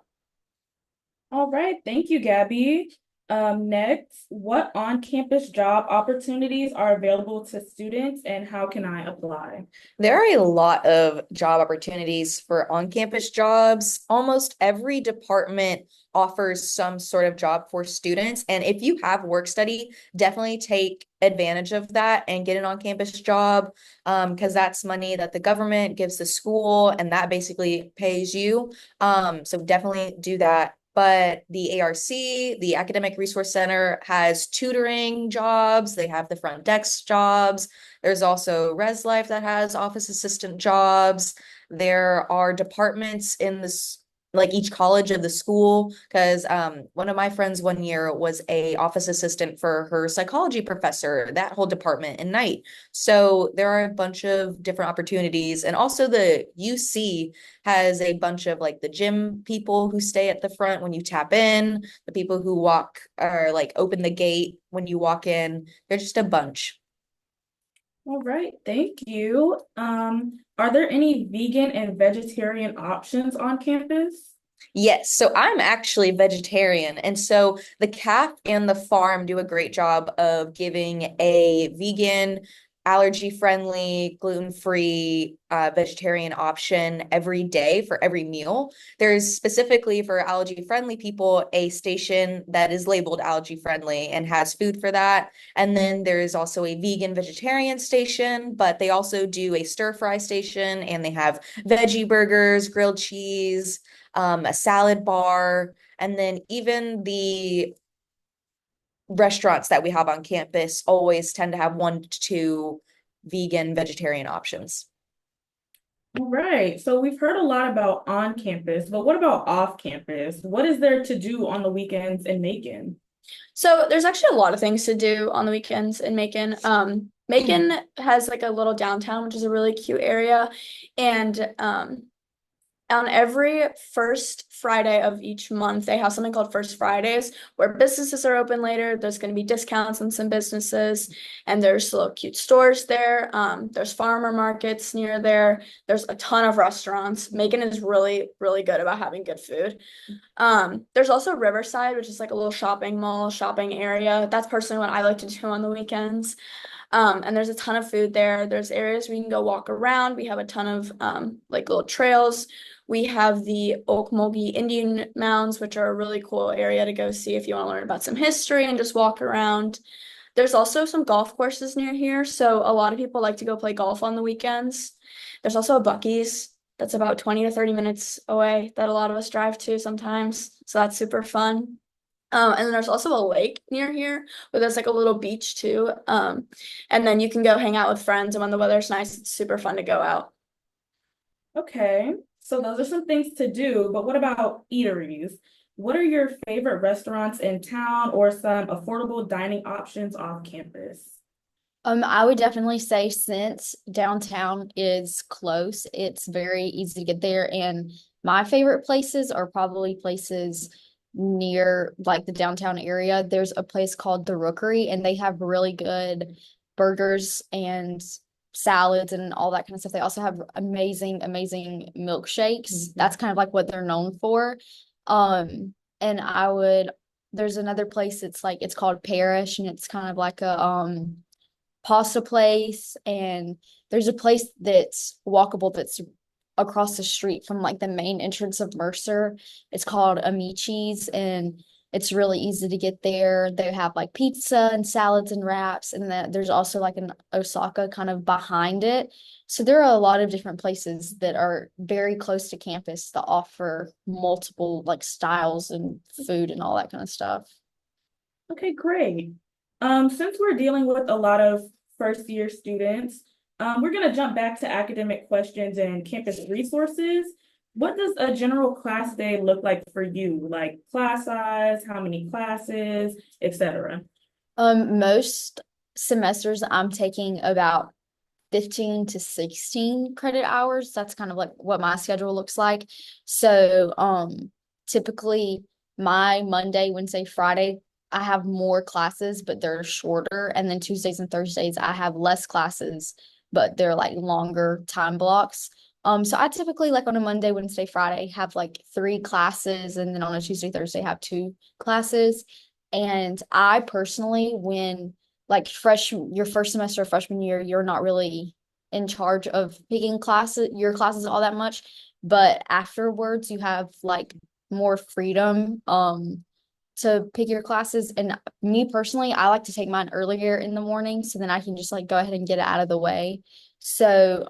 All right, thank you, Gabby. Next, what on-campus job opportunities are available to students and how can I apply? There are a lot of job opportunities for on-campus jobs. Almost every department offers some sort of job for students. And if you have work study, definitely take advantage of that and get an on-campus job, because that's money that the government gives the school and that basically pays you. So definitely do that. But the ARC, the Academic Resource Center, has tutoring jobs. They have the front desk jobs. There's also Res Life that has office assistant jobs. There are departments in this, like each college of the school, because one of my friends one year was a office assistant for her psychology professor, that whole department in night. So there are a bunch of different opportunities. And also the UC has a bunch of like the gym people who stay at the front when you tap in, the people who walk or like open the gate when you walk in. They're just a bunch. All right, thank you. Are there any vegan and vegetarian options on campus? Yes, so I'm actually vegetarian. And so the calf and the farm do a great job of giving a vegan, allergy-friendly, gluten-free, vegetarian option every day for every meal. There's specifically for allergy-friendly people a station that is labeled allergy-friendly and has food for that. And then there is also a vegan vegetarian station, but they also do a stir-fry station and they have veggie burgers, grilled cheese, a salad bar, and then even the restaurants that we have on campus always tend to have 1 to 2 vegan, vegetarian options. All right, so we've heard a lot about on campus, but what about off campus? What is there to do on the weekends in Macon? So there's actually a lot of things to do on the weekends in Macon. Macon has like a little downtown, which is a really cute area. And on every first Friday of each month, they have something called First Fridays, where businesses are open later. There's going to be discounts on some businesses, and there's little cute stores there. There's farmer markets near there. There's a ton of restaurants. Macon is really, really good about having good food. There's also Riverside, which is like a little shopping mall, shopping area. That's personally what I like to do on the weekends. And there's a ton of food there. There's areas where you can go walk around. We have a ton of like little trails. We have the Okmulgee Indian Mounds, which are a really cool area to go see if you want to learn about some history and just walk around. There's also some golf courses near here, so a lot of people like to go play golf on the weekends. There's also a Buc-ee's that's about 20 to 30 minutes away that a lot of us drive to sometimes, so that's super fun. And then there's also a lake near here where there's like a little beach too. And then you can go hang out with friends, and when the weather's nice, it's super fun to go out. Okay, so those are some things to do, but what about eateries? What are your favorite restaurants in town or some affordable dining options off campus? I would definitely say, since downtown is close, it's very easy to get there, and my favorite places are probably places near like the downtown area. There's a place called the Rookery, and they have really good burgers and salads and all that kind of stuff. They also have amazing, amazing milkshakes. That's kind of like what they're known for. And there's another place, it's called Parish, and it's kind of like a pasta place. And there's a place that's walkable that's across the street from like the main entrance of Mercer. It's called Amici's, and it's really easy to get there. They have like pizza and salads and wraps, and then there's also like an Osaka kind of behind it. So there are a lot of different places that are very close to campus that offer multiple like styles and food and all that kind of stuff. Okay, great. Since we're dealing with a lot of first year students, we're going to jump back to academic questions and campus resources. What does a general class day look like for you? Like class size, how many classes, etc. Most semesters I'm taking about 15 to 16 credit hours. That's kind of like what my schedule looks like. So, typically my Monday, Wednesday, Friday, I have more classes, but they're shorter. And then Tuesdays and Thursdays, I have less classes, but they're like longer time blocks. So I typically like on a Monday, Wednesday, Friday have like 3 classes, and then on a Tuesday, Thursday have 2 classes. And I personally, when like your first semester of freshman year, you're not really in charge of picking your classes all that much. But afterwards, you have like more freedom to pick your classes. And me personally, I like to take mine earlier in the morning so then I can just like go ahead and get it out of the way. So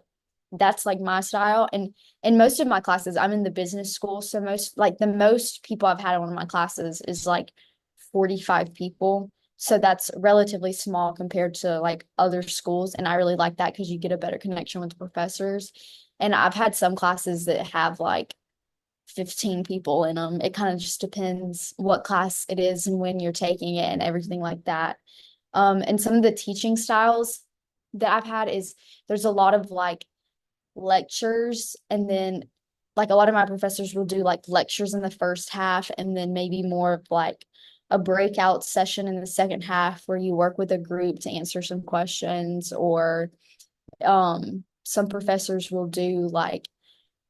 that's like my style. And in most of my classes, I'm in the business school. So the most people I've had in one of my classes is like 45 people. So that's relatively small compared to like other schools. And I really like that because you get a better connection with the professors. And I've had some classes that have like 15 people in them. It kind of just depends what class it is and when you're taking it and everything like that. And some of the teaching styles that I've had is there's a lot of like lectures, and then like a lot of my professors will do like lectures in the first half and then maybe more of like a breakout session in the second half where you work with a group to answer some questions, or some professors will do like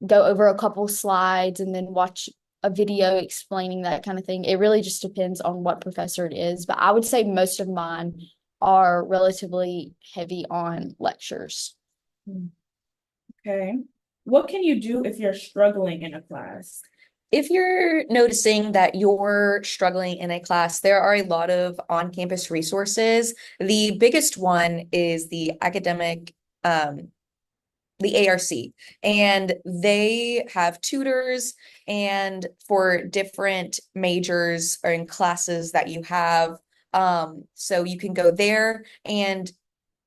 go over a couple slides and then watch a video explaining that kind of thing. It really just depends on what professor it is, but I would say most of mine are relatively heavy on lectures. Okay. What can you do if you're struggling in a class? If you're noticing that you're struggling in a class, there are a lot of on-campus resources. The biggest one is the ARC, and they have tutors and for different majors or in classes that you have. So you can go there, and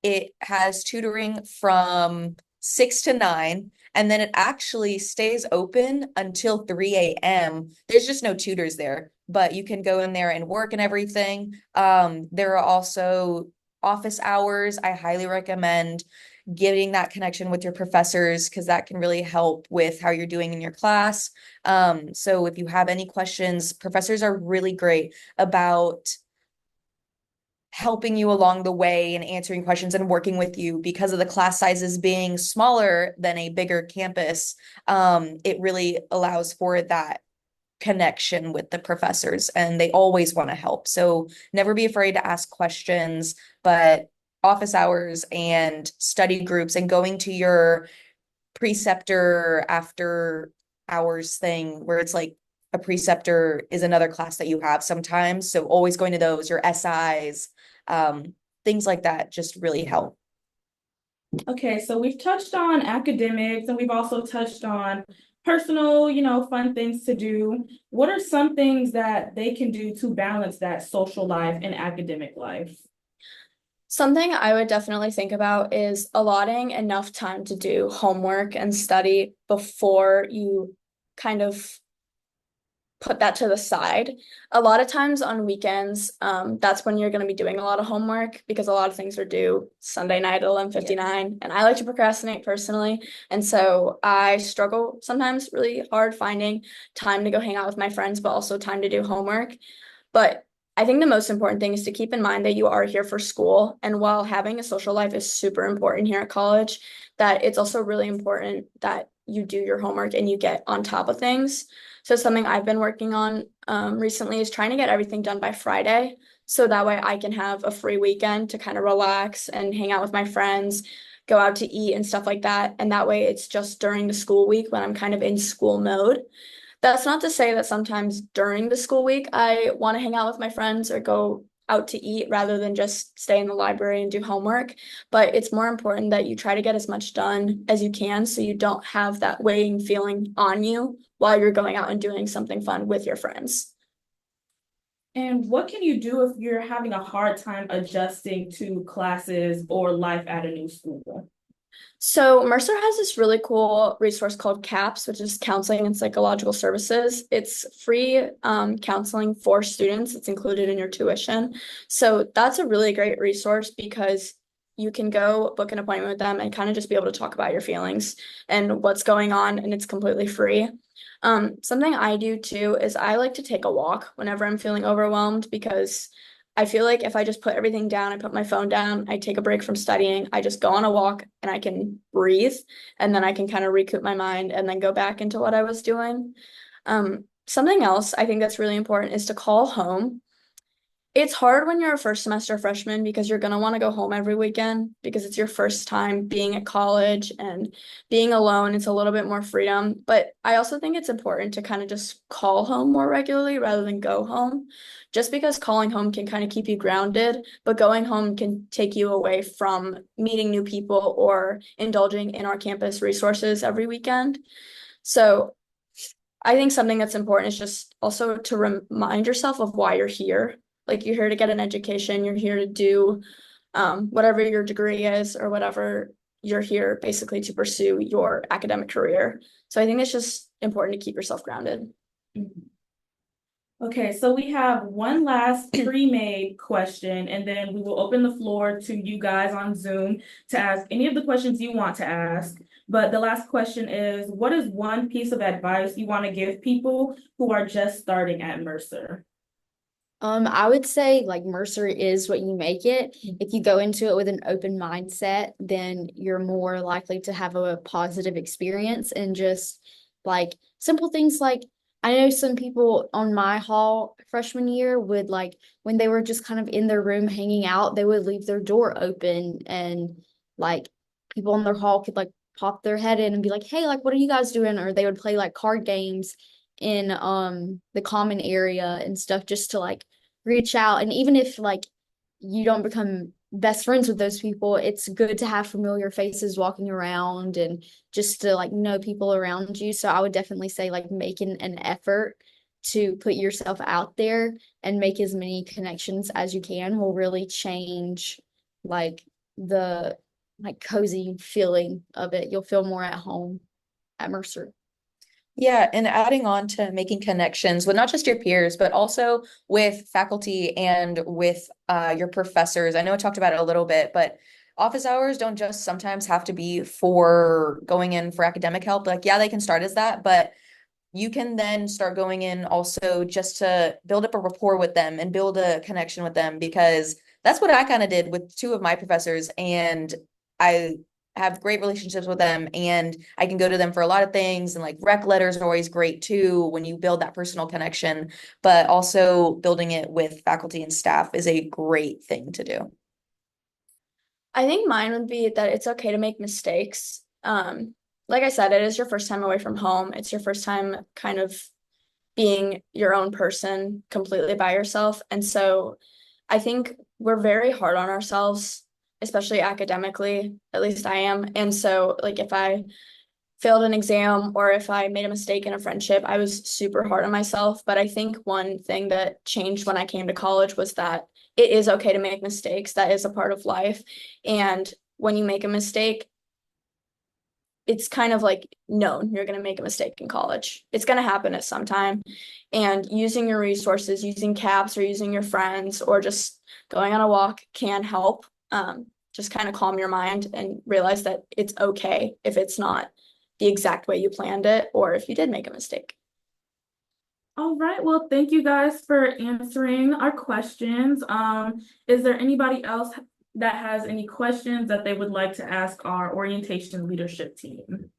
it has tutoring from 6 to 9, and then it actually stays open until 3 a.m. There's just no tutors there, but you can go in there and work and everything. There are also office hours. I highly recommend getting that connection with your professors because that can really help with how you're doing in your class. So if you have any questions, professors are really great about helping you along the way and answering questions and working with you because of the class sizes being smaller than a bigger campus. It really allows for that connection with the professors, and they always want to help. So never be afraid to ask questions, but office hours and study groups and going to your preceptor after hours thing where it's like a preceptor is another class that you have sometimes. So always going to those, your SIs, things like that just really help. Okay, so we've touched on academics and we've also touched on personal, fun things to do. What are some things that they can do to balance that social life and academic life? Something I would definitely think about is allotting enough time to do homework and study before you kind of put that to the side. A lot of times on weekends, that's when you're going to be doing a lot of homework because a lot of things are due Sunday night at 11:59. And I like to procrastinate personally. And so I struggle sometimes really hard finding time to go hang out with my friends, but also time to do homework. But I think the most important thing is to keep in mind that you are here for school. And while having a social life is super important here at college, that it's also really important that you do your homework and you get on top of things. So something I've been working on recently is trying to get everything done by Friday. So that way I can have a free weekend to kind of relax and hang out with my friends, go out to eat and stuff like that. And that way it's just during the school week when I'm kind of in school mode. That's not to say that sometimes during the school week I want to hang out with my friends or go out to eat rather than just stay in the library and do homework. But it's more important that you try to get as much done as you can so you don't have that weighing feeling on you while you're going out and doing something fun with your friends. And what can you do if you're having a hard time adjusting to classes or life at a new school? So Mercer has this really cool resource called CAPS, which is Counseling and Psychological Services. It's free counseling for students. It's included in your tuition. So that's a really great resource because you can go book an appointment with them and kind of just be able to talk about your feelings and what's going on, and it's completely free. Something I do too is I like to take a walk whenever I'm feeling overwhelmed because I feel like if I just put everything down, I put my phone down, I take a break from studying, I just go on a walk and I can breathe and then I can kind of recoup my mind and then go back into what I was doing. Something else I think that's really important is to call home. It's hard when you're a first semester freshman because you're going to want to go home every weekend because it's your first time being at college and being alone. It's a little bit more freedom. But I also think it's important to kind of just call home more regularly rather than go home. Just because calling home can kind of keep you grounded, but going home can take you away from meeting new people or indulging in our campus resources every weekend. So I think something that's important is just also to remind yourself of why you're here. Like you're here to get an education, you're here to do whatever your degree is or whatever you're here basically to pursue your academic career. So I think it's just important to keep yourself grounded. Okay, so we have one last pre-made question, and then we will open the floor to you guys on Zoom to ask any of the questions you want to ask. But the last question is, what is one piece of advice you want to give people who are just starting at Mercer? I would say like Mercer is what you make it. If you go into it with an open mindset, then you're more likely to have a positive experience and just like simple things like I know some people on my hall freshman year would like when they were just kind of in their room hanging out, they would leave their door open and like people in their hall could like pop their head in and be like, "Hey, like what are you guys doing?" Or they would play like card games in the common area and stuff just to like reach out. And even if like you don't become best friends with those people, it's good to have familiar faces walking around and just to like know people around you. So I would definitely say like making an effort to put yourself out there and make as many connections as you can will really change like the like cozy feeling of it. You'll feel more at home at Mercer. Yeah, and adding on to making connections with not just your peers, but also with faculty and with your professors. I know I talked about it a little bit, but office hours don't just sometimes have to be for going in for academic help. Like, yeah, they can start as that, but you can then start going in also just to build up a rapport with them and build a connection with them because that's what I kind of did with two of my professors. And I have great relationships with them and I can go to them for a lot of things. And like rec letters are always great too when you build that personal connection, but also building it with faculty and staff is a great thing to do. I think mine would be that it's okay to make mistakes. Like I said, it is your first time away from home. It's your first time kind of being your own person completely by yourself. And so I think we're very hard on ourselves, especially academically. At least I am. And so, like, if I failed an exam or if I made a mistake in a friendship, I was super hard on myself. But I think one thing that changed when I came to college was that it is okay to make mistakes. That is a part of life. And when you make a mistake, it's kind of like known you're going to make a mistake in college. It's going to happen at some time. And using your resources, using CAPS or using your friends or just going on a walk can help. Just kind of calm your mind and realize that it's okay if it's not the exact way you planned it or if you did make a mistake. All right, well, thank you guys for answering our questions. Is there anybody else that has any questions that they would like to ask our orientation leadership team?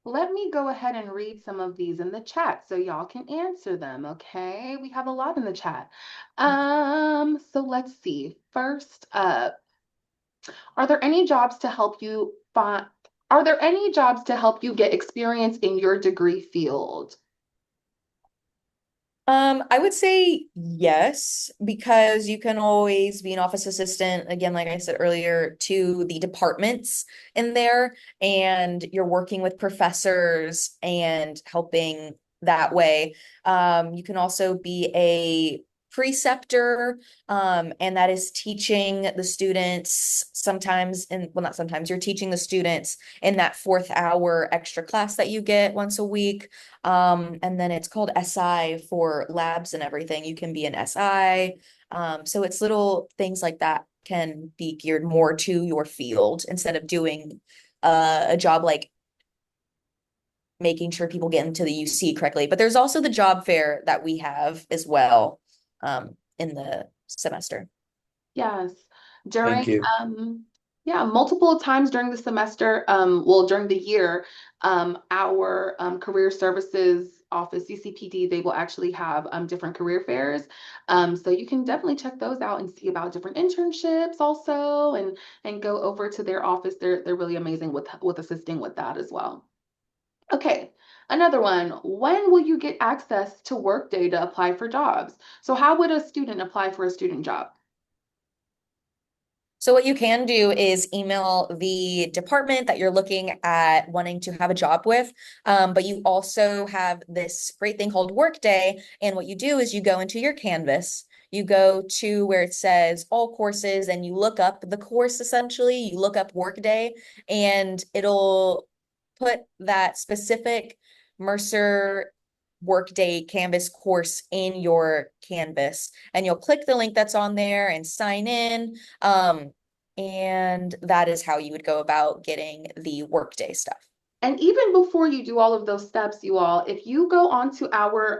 Let me go ahead and read some of these in the chat so y'all can answer them, okay? We have a lot in the chat. So let's see. First up, are there any jobs to help you find, are there any jobs to help you get experience in your degree field? I would say yes, because you can always be an office assistant, again, like I said earlier, to the departments in there, and you're working with professors and helping that way. You can also be a preceptor, and that is teaching the students sometimes, and well, not sometimes, you're teaching the students in that fourth hour extra class that you get once a week. And then it's called SI for labs and everything. You can be an SI. So it's little things like that can be geared more to your field instead of doing a job like making sure people get into the UC correctly. But there's also the job fair that we have as well in the semester. Yes. Thank During you. yeah, multiple times during the semester, well, during the year, our career services office, CCPD, they will actually have different career fairs. So you can definitely check those out and see about different internships also and go over to their office. They're really amazing with assisting with that as well. Okay, another one. When will you get access to Workday to apply for jobs? So how would a student apply for a student job? So what you can do is email the department that you're looking at wanting to have a job with. But you also have this great thing called Workday. And what you do is you go into your Canvas, you go to where it says all courses, and you look up the course essentially. You look up Workday, and it'll put that specific Mercer Workday Canvas course in your Canvas, and you'll click the link that's on there and sign in. And that is how you would go about getting the Workday stuff. And even before you do all of those steps, you all, if you go onto our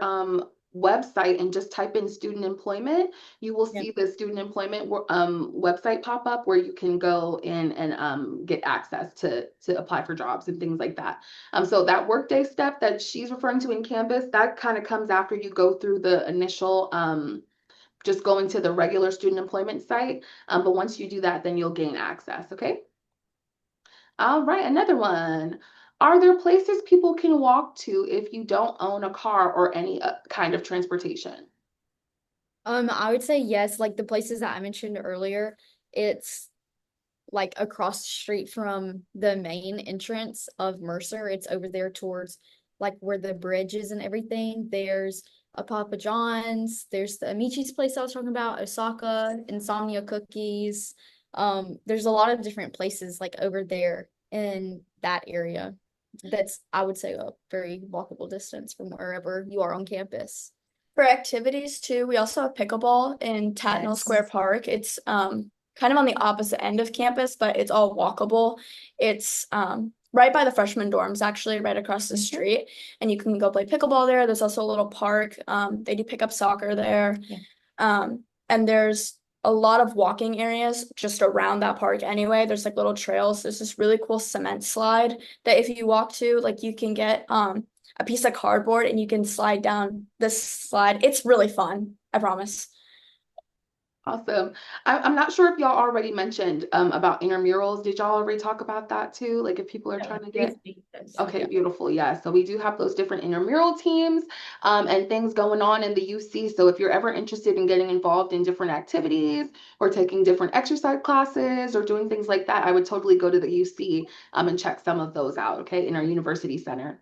website and just type in student employment, you will see the student employment website pop up where you can go in and get access to apply for jobs and things like that. So that Workday step that she's referring to in Canvas, that kind of comes after you go through the initial just going to the regular student employment site. But once you do that, then you'll gain access, okay? All right, another one. Are there places people can walk to if you don't own a car or any kind of transportation? I would say yes, like the places that I mentioned earlier, it's like across the street from the main entrance of Mercer. It's over there towards like where the bridge is and everything. There's a Papa John's, there's the Amici's place I was talking about, Osaka, Insomnia Cookies. There's a lot of different places like over there in that area. That's, I would say, a very walkable distance from wherever you are on campus. For activities too, we also have pickleball in Tatnall Yes. Square Park. It's kind of on the opposite end of campus, but it's all walkable. It's right by the freshman dorms, actually, right across the street. And you can go play pickleball there. There's also a little park. They do pick up soccer there. Yeah. And there's a lot of walking areas just around that park anyway. There's like little trails. There's this really cool cement slide that if you walk to, like you can get a piece of cardboard and you can slide down this slide. It's really fun, I promise. Awesome. I'm not sure if y'all already mentioned about intramurals. Did y'all already talk about that too? Like if people are trying to get. Okay, Yeah. beautiful. Yeah. So we do have those different intramural teams and things going on in the UC. So if you're ever interested in getting involved in different activities or taking different exercise classes or doing things like that, I would totally go to the UC and check some of those out, okay, in our university center.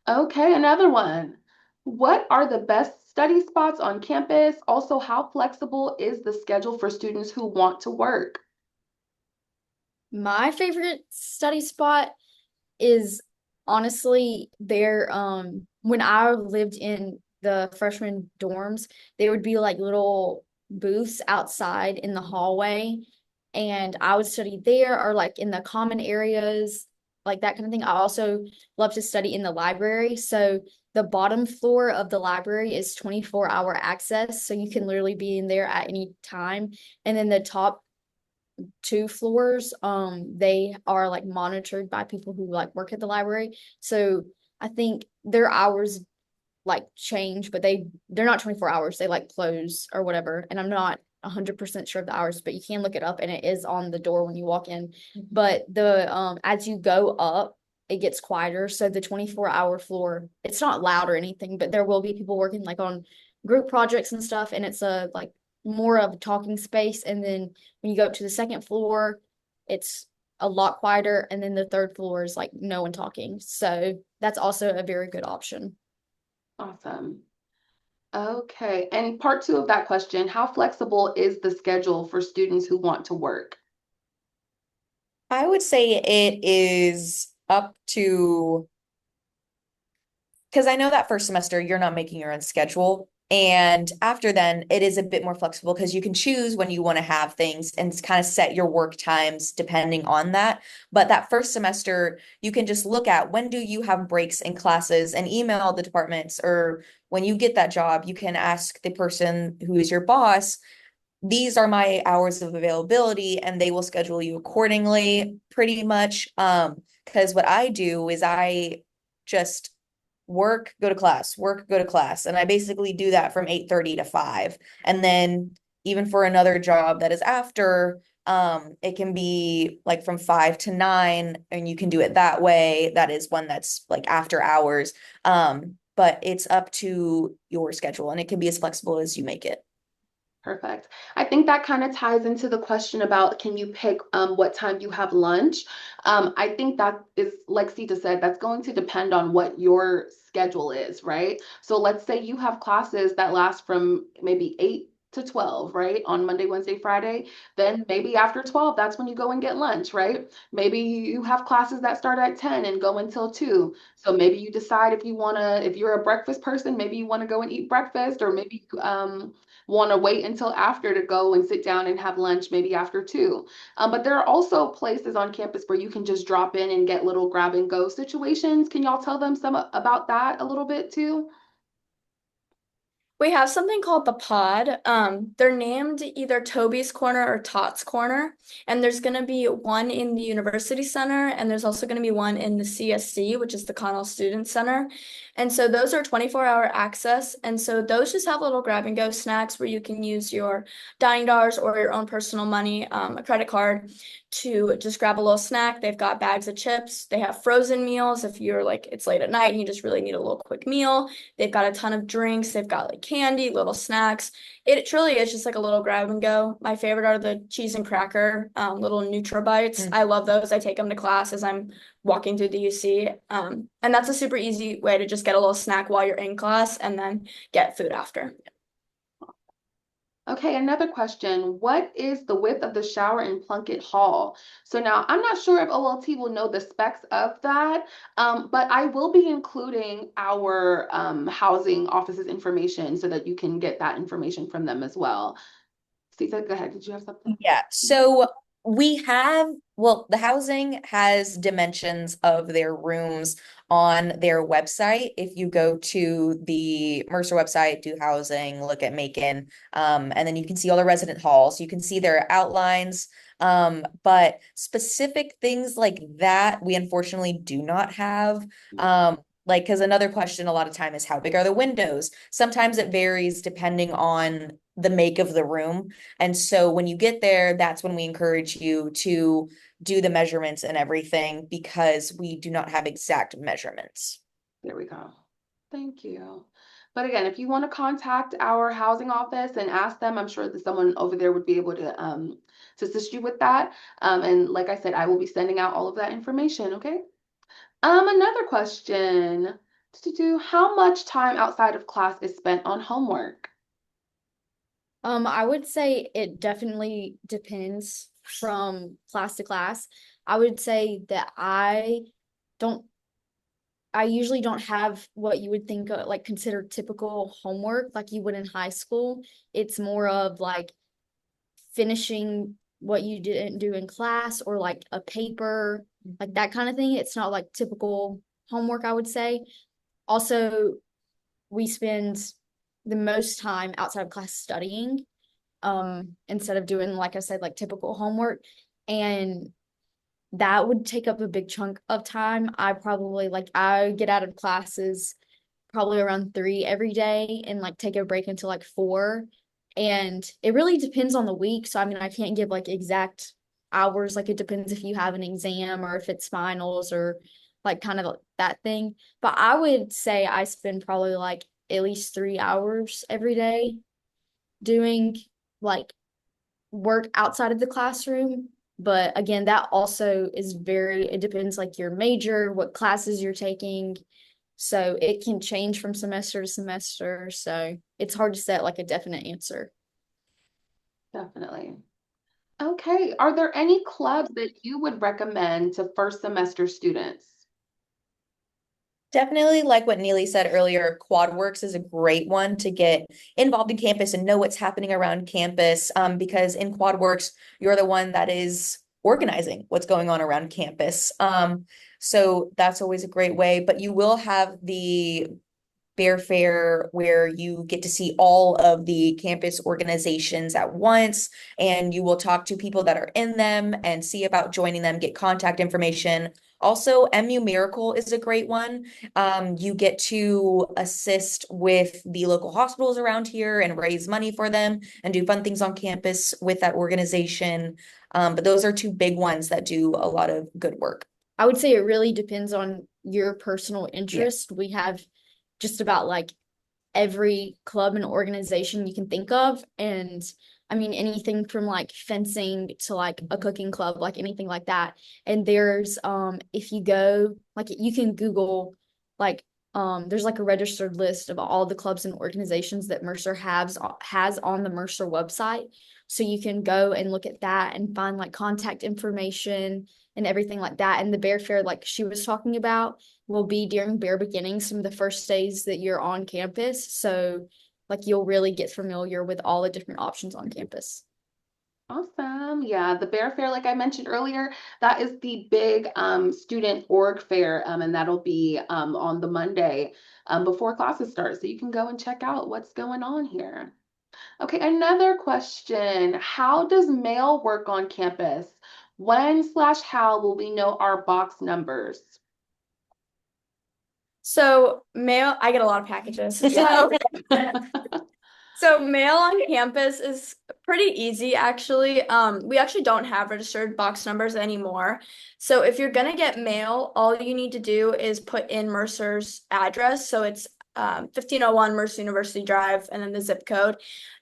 Okay, another one. What are the best study spots on campus? Also, how flexible is the schedule for students who want to work? My favorite study spot is honestly there. When I lived in the freshman dorms, there would be like little booths outside in the hallway, and I would study there or like in the common areas, like that kind of thing. I also love to study in the library. So the bottom floor of the library is 24-hour access, so you can literally be in there at any time. And then the top two floors, they are like monitored by people who like work at the library. So I think their hours like change, but they're not 24 hours. They like close or whatever. And I'm not 100% sure of the hours, but you can look it up and it is on the door when you walk in. But the as you go up, it gets quieter. So the 24-hour floor, it's not loud or anything, but there will be people working like on group projects and stuff, and it's a like more of a talking space. And then when you go up to the second floor, it's a lot quieter, and then the third floor is like no one talking. So that's also a very good option. Awesome. Okay. And part two of that question, how flexible is the schedule for students who want to work? I would say it is up to, because I know that first semester you're not making your own schedule. And after then, it is a bit more flexible because you can choose when you want to have things and kind of set your work times depending on that. But that first semester, you can just look at when do you have breaks in classes and email the departments, or when you get that job, you can ask the person who is your boss, these are my hours of availability, and they will schedule you accordingly pretty much. Because what I do is I just work, go to class, work, go to class. And I basically do that from 8:30 to 5. And then even for another job that is after, it can be like from 5 to 9, and you can do it that way. That is one that's like after hours. But it's up to your schedule, and it can be as flexible as you make it. Perfect. I think that kind of ties into the question about can you pick what time you have lunch? I think that is, like Sita said, that's going to depend on what your schedule is, right? So let's say you have classes that last from maybe 8 to 12, right? On Monday, Wednesday, Friday. Then maybe after 12, that's when you go and get lunch, right? Maybe you have classes that start at 10 and go until 2. So maybe you decide if you want to, if you're a breakfast person, maybe you want to go and eat breakfast, or maybe want to wait until after to go and sit down and have lunch, maybe after 2. But there are also places on campus where you can just drop in and get little grab and go situations. Can y'all tell them some about that a little bit too? We have something called the Pod. They're named either Toby's Corner or Tot's Corner, and there's going to be one in the University Center, and there's also going to be one in the CSC, which is the Connell Student Center. And so those are 24-hour access, and so those just have little grab and go snacks where you can use your dining dollars or your own personal money, a credit card, to just grab a little snack. They've got bags of chips. They have frozen meals if you're like it's late at night and you just really need a little quick meal. They've got a ton of drinks. They've got like candy, little snacks. It truly is just like a little grab and go. My favorite are the cheese and cracker little NutriBites. I love those. I take them to class as I'm walking through the UC. And that's a super easy way to just get a little snack while you're in class and then get food after. Okay, another question. What is the width of the shower in Plunkett Hall? So now I'm not sure if OLT will know the specs of that, but I will be including our housing office's information so that you can get that information from them as well. Sita, go ahead. Did you have something? Yeah. So we have, well, the housing has dimensions of their rooms on their website. If you go to the Mercer website, do housing, look at Macon, and then you can see all the resident halls. You can see their outlines. But specific things like that, we unfortunately do not have. Like, because another question a lot of time is how big are the windows? Sometimes it varies depending on the make of the room. And so when you get there, that's when we encourage you to do the measurements and everything because we do not have exact measurements. There we go. Thank you. But again, if you want to contact our housing office and ask them, I'm sure that someone over there would be able to assist you with that. And like I said, I will be sending out all of that information, okay? Another question. How much time outside of class is spent on homework? I would say it definitely depends from class to class. I would say that don't I usually don't have what you would think of, like considered typical homework like you would in high school. It's more of like finishing what you didn't do in class or like a paper, like that kind of thing. It's not like typical homework, I would say. Also, we spend the most time outside of class studying, instead of doing, like I said, like typical homework. And that would take up a big chunk of time. I get out of classes probably around 3 every day and like take a break until like 4. And it really depends on the week. So I mean, I can't give like exact hours. Like it depends if you have an exam or if it's finals or like kind of that thing. But I would say I spend probably like at least 3 hours every day doing like work outside of the classroom. But again, that also is it depends like your major, what classes you're taking. So it can change from semester to semester. So it's hard to set like a definite answer. Definitely. Okay. Are there any clubs that you would recommend to first semester students? Definitely, like what Neely said earlier, QuadWorks is a great one to get involved in campus and know what's happening around campus. Because in QuadWorks, you're the one that is organizing what's going on around campus. So that's always a great way. But you will have the Bear Fair where you get to see all of the campus organizations at once, and you will talk to people that are in them and see about joining them, get contact information. Also, MU Miracle is a great one. You get to assist with the local hospitals around here and raise money for them and do fun things on campus with that organization. But those are two big ones that do a lot of good work. I would say it really depends on your personal interest. We have just about like every club and organization you can think of. And I mean, anything from like fencing to like a cooking club, like anything like that. And if you go, like you can Google, like, there's like a registered list of all the clubs and organizations that Mercer has on the Mercer website. So you can go and look at that and find like contact information and everything like that. And the Bear Fair, like she was talking about, will be during Bear Beginnings, some of the first days that you're on campus. So like you'll really get familiar with all the different options on campus. Awesome. Yeah, the Bear Fair, like I mentioned earlier, that is the big student org fair, and that'll be on the Monday before classes start. So you can go and check out what's going on here. Okay, another question. How does mail work on campus? When/how will we know our box numbers? So mail, I get a lot of packages. So mail on campus is pretty easy actually. We actually don't have registered box numbers anymore. So if you're gonna get mail, all you need to do is put in Mercer's address. So it's 1501 Mercer University Drive and then the zip code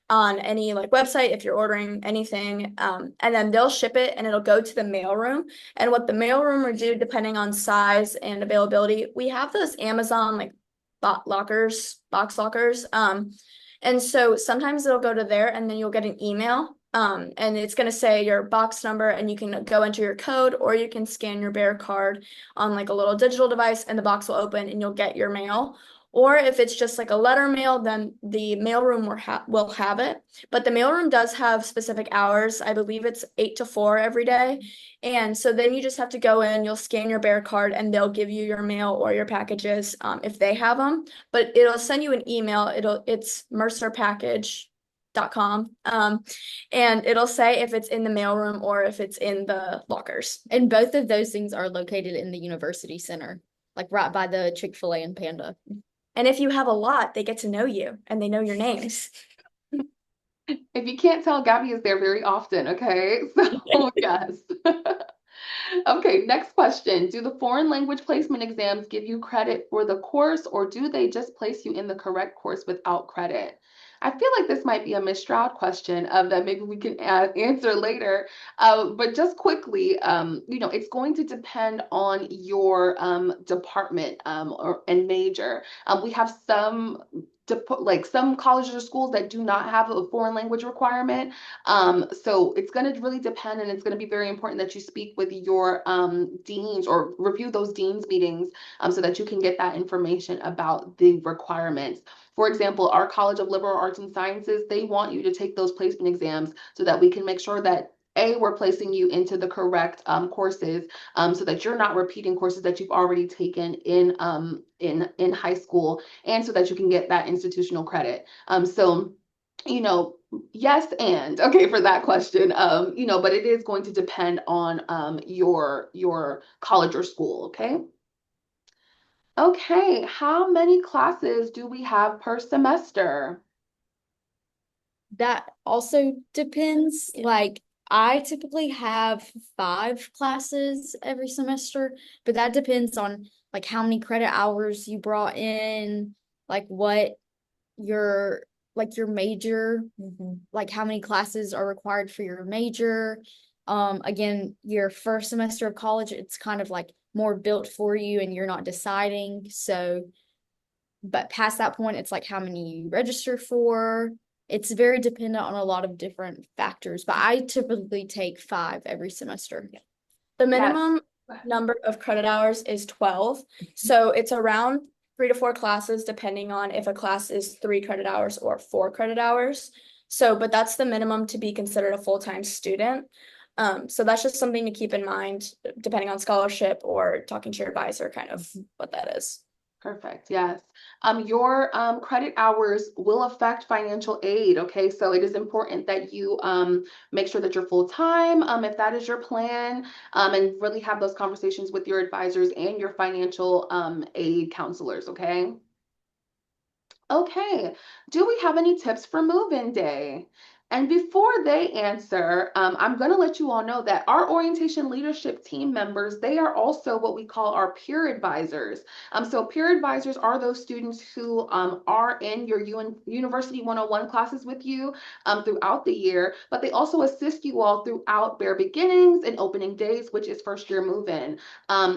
on any like website if you're ordering anything. And then they'll ship it and it'll go to the mailroom. And what the mailroom will do, depending on size and availability, we have those Amazon like box lockers. And so sometimes it'll go to there and then you'll get an email. And it's going to say your box number and you can go enter your code or you can scan your Bear card on like a little digital device and the box will open and you'll get your mail. Or if it's just like a letter mail, then the mailroom will have it. But the mailroom does have specific hours. I believe it's 8 to 4 every day. And so then you just have to go in, you'll scan your Bear card, and they'll give you your mail or your packages if they have them. But it'll send you an email. It's mercerpackage.com. And it'll say if it's in the mailroom or if it's in the lockers. And both of those things are located in the university center, like right by the Chick-fil-A and Panda. And if you have a lot, they get to know you and they know your names. If you can't tell, Gabby is there very often, okay? So, yes. Okay, next question. Do the foreign language placement exams give you credit for the course, or do they just place you in the correct course without credit? I feel like this might be a Miss Stroud question that maybe we can answer later. But just quickly, it's going to depend on your department and major. We have some like some colleges or schools that do not have a foreign language requirement. So it's going to really depend, and it's going to be very important that you speak with your deans or review those deans meetings so that you can get that information about the requirements. For example, our College of Liberal Arts and Sciences, they want you to take those placement exams so that we can make sure that we're placing you into the correct courses so that you're not repeating courses that you've already taken in high school, and so that you can get that institutional credit. So, you know, yes, and okay for that question. But it is going to depend on your college or school. Okay. Okay. How many classes do we have per semester? That also depends. Like, I typically have 5 classes every semester, but that depends on like how many credit hours you brought in, like what your your major, like how many classes are required for your major. Again, your first semester of college, it's kind of like more built for you and you're not deciding. So, but past that point, it's like how many you register for. It's very dependent on a lot of different factors, but I typically take 5 every semester. The Yes. minimum number of credit hours is 12. So it's around 3 to 4 classes, depending on if a class is 3 credit hours or 4 credit hours. So, but that's the minimum to be considered a full-time student. So that's just something to keep in mind, depending on scholarship or talking to your advisor, kind of what that is. Perfect. Yes. Your credit hours will affect financial aid. Okay. So it is important that you make sure that you're full time, if that is your plan, and really have those conversations with your advisors and your financial aid counselors. Okay. Okay. Do we have any tips for move-in day? And before they answer, I'm going to let you all know that our orientation leadership team members, they are also what we call our peer advisors. So peer advisors are those students who are in your University 101 classes with you throughout the year, but they also assist you all throughout Bare Beginnings and opening days, which is first year move-in.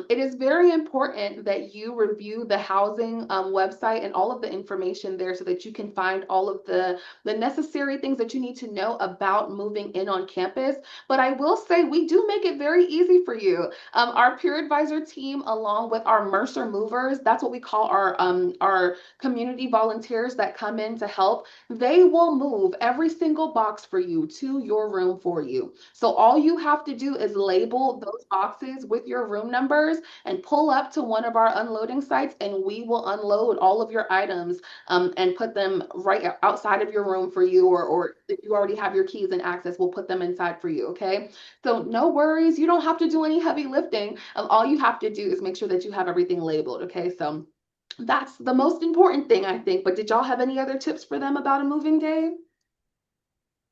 It is very important that you review the housing website and all of the information there so that you can find all of the necessary things that you need to know about moving in on campus. But I will say we do make it very easy for you. Our peer advisor team, along with our Mercer movers, that's what we call our community volunteers that come in to help. They will move every single box for you to your room for you. So all you have to do is label those boxes with your room numbers and pull up to one of our unloading sites, and we will unload all of your items and put them right outside of your room for you, or if you already have your keys and access, we'll put them inside for you. Okay. So no worries. You don't have to do any heavy lifting. All you have to do is make sure that you have everything labeled. Okay. So that's the most important thing, I think. But did y'all have any other tips for them about a moving day?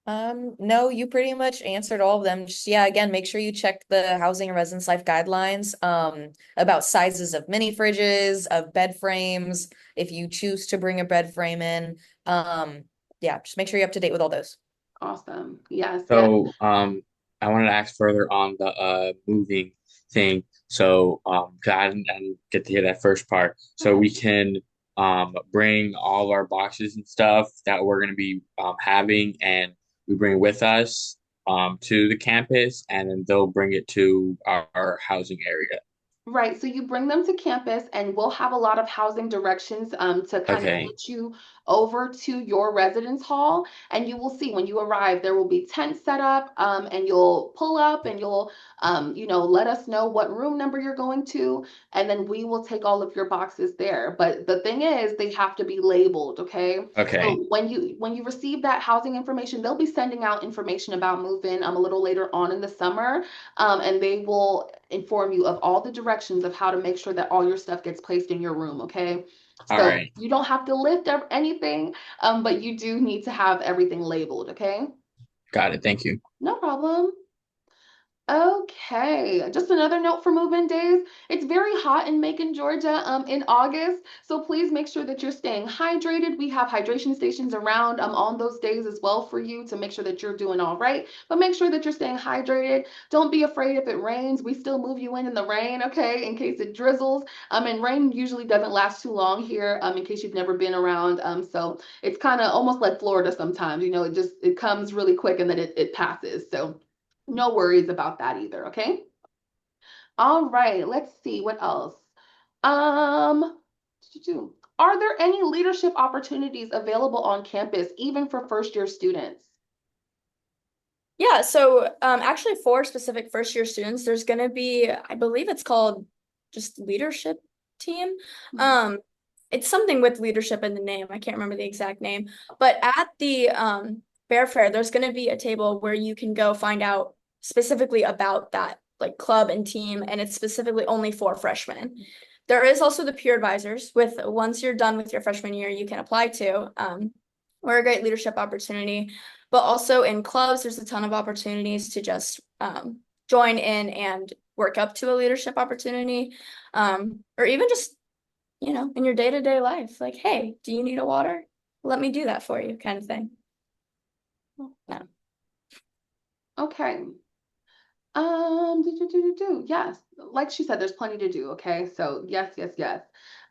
No, you pretty much answered all of them. Just, yeah, again, make sure you check the housing and residence life guidelines, about sizes of mini fridges, of bed frames, if you choose to bring a bed frame in. Yeah, just make sure you're up to date with all those. Awesome. Yes, yes. So, I wanted to ask further on the moving thing. So, 'cause I didn't get to hear that first part. So Okay. we can bring all of our boxes and stuff that we're going to be having, and we bring with us to the campus, and then they'll bring it to our housing area. Right. So you bring them to campus, and we'll have a lot of housing directions to kind of Okay. get you over to your residence hall. And you will see when you arrive, there will be tents set up, and you'll pull up and you'll, let us know what room number you're going to. And then we will take all of your boxes there. But the thing is, they have to be labeled. Okay. Okay. So when you receive that housing information, they'll be sending out information about move-in a little later on in the summer. And they will inform you of all the directions of how to make sure that all your stuff gets placed in your room. Okay. All So right. you don't have to lift up anything, but you do need to have everything labeled. Okay. Got it. Thank you. No problem. Okay, just another note for move-in days. It's very hot in Macon, Georgia, in August. So please make sure that you're staying hydrated. We have hydration stations around on those days as well for you to make sure that you're doing all right. But make sure that you're staying hydrated. Don't be afraid if it rains. We still move you in the rain, okay, in case it drizzles. And rain usually doesn't last too long here, in case you've never been around. So it's kind of almost like Florida sometimes. It comes really quick and then it passes. So no worries about that either, okay? All right, let's see what else. Um, are there any leadership opportunities available on campus, even for first year students? Yeah, so actually for specific first year students, there's gonna be, I believe it's called just leadership team. It's something with leadership in the name. I can't remember the exact name. But at the Bear Fair, there's gonna be a table where you can go find out specifically about that like club and team, and it's specifically only for freshmen. There is also the peer advisors with once you're done with your freshman year, you can apply to. We're a great leadership opportunity. But also in clubs, there's a ton of opportunities to just join in and work up to a leadership opportunity. Or even just, in your day-to-day life, like, hey, do you need a water? Let me do that for you, kind of thing. Yeah. Okay. Yes, like she said, there's plenty to do. Okay, so yes, yes, yes.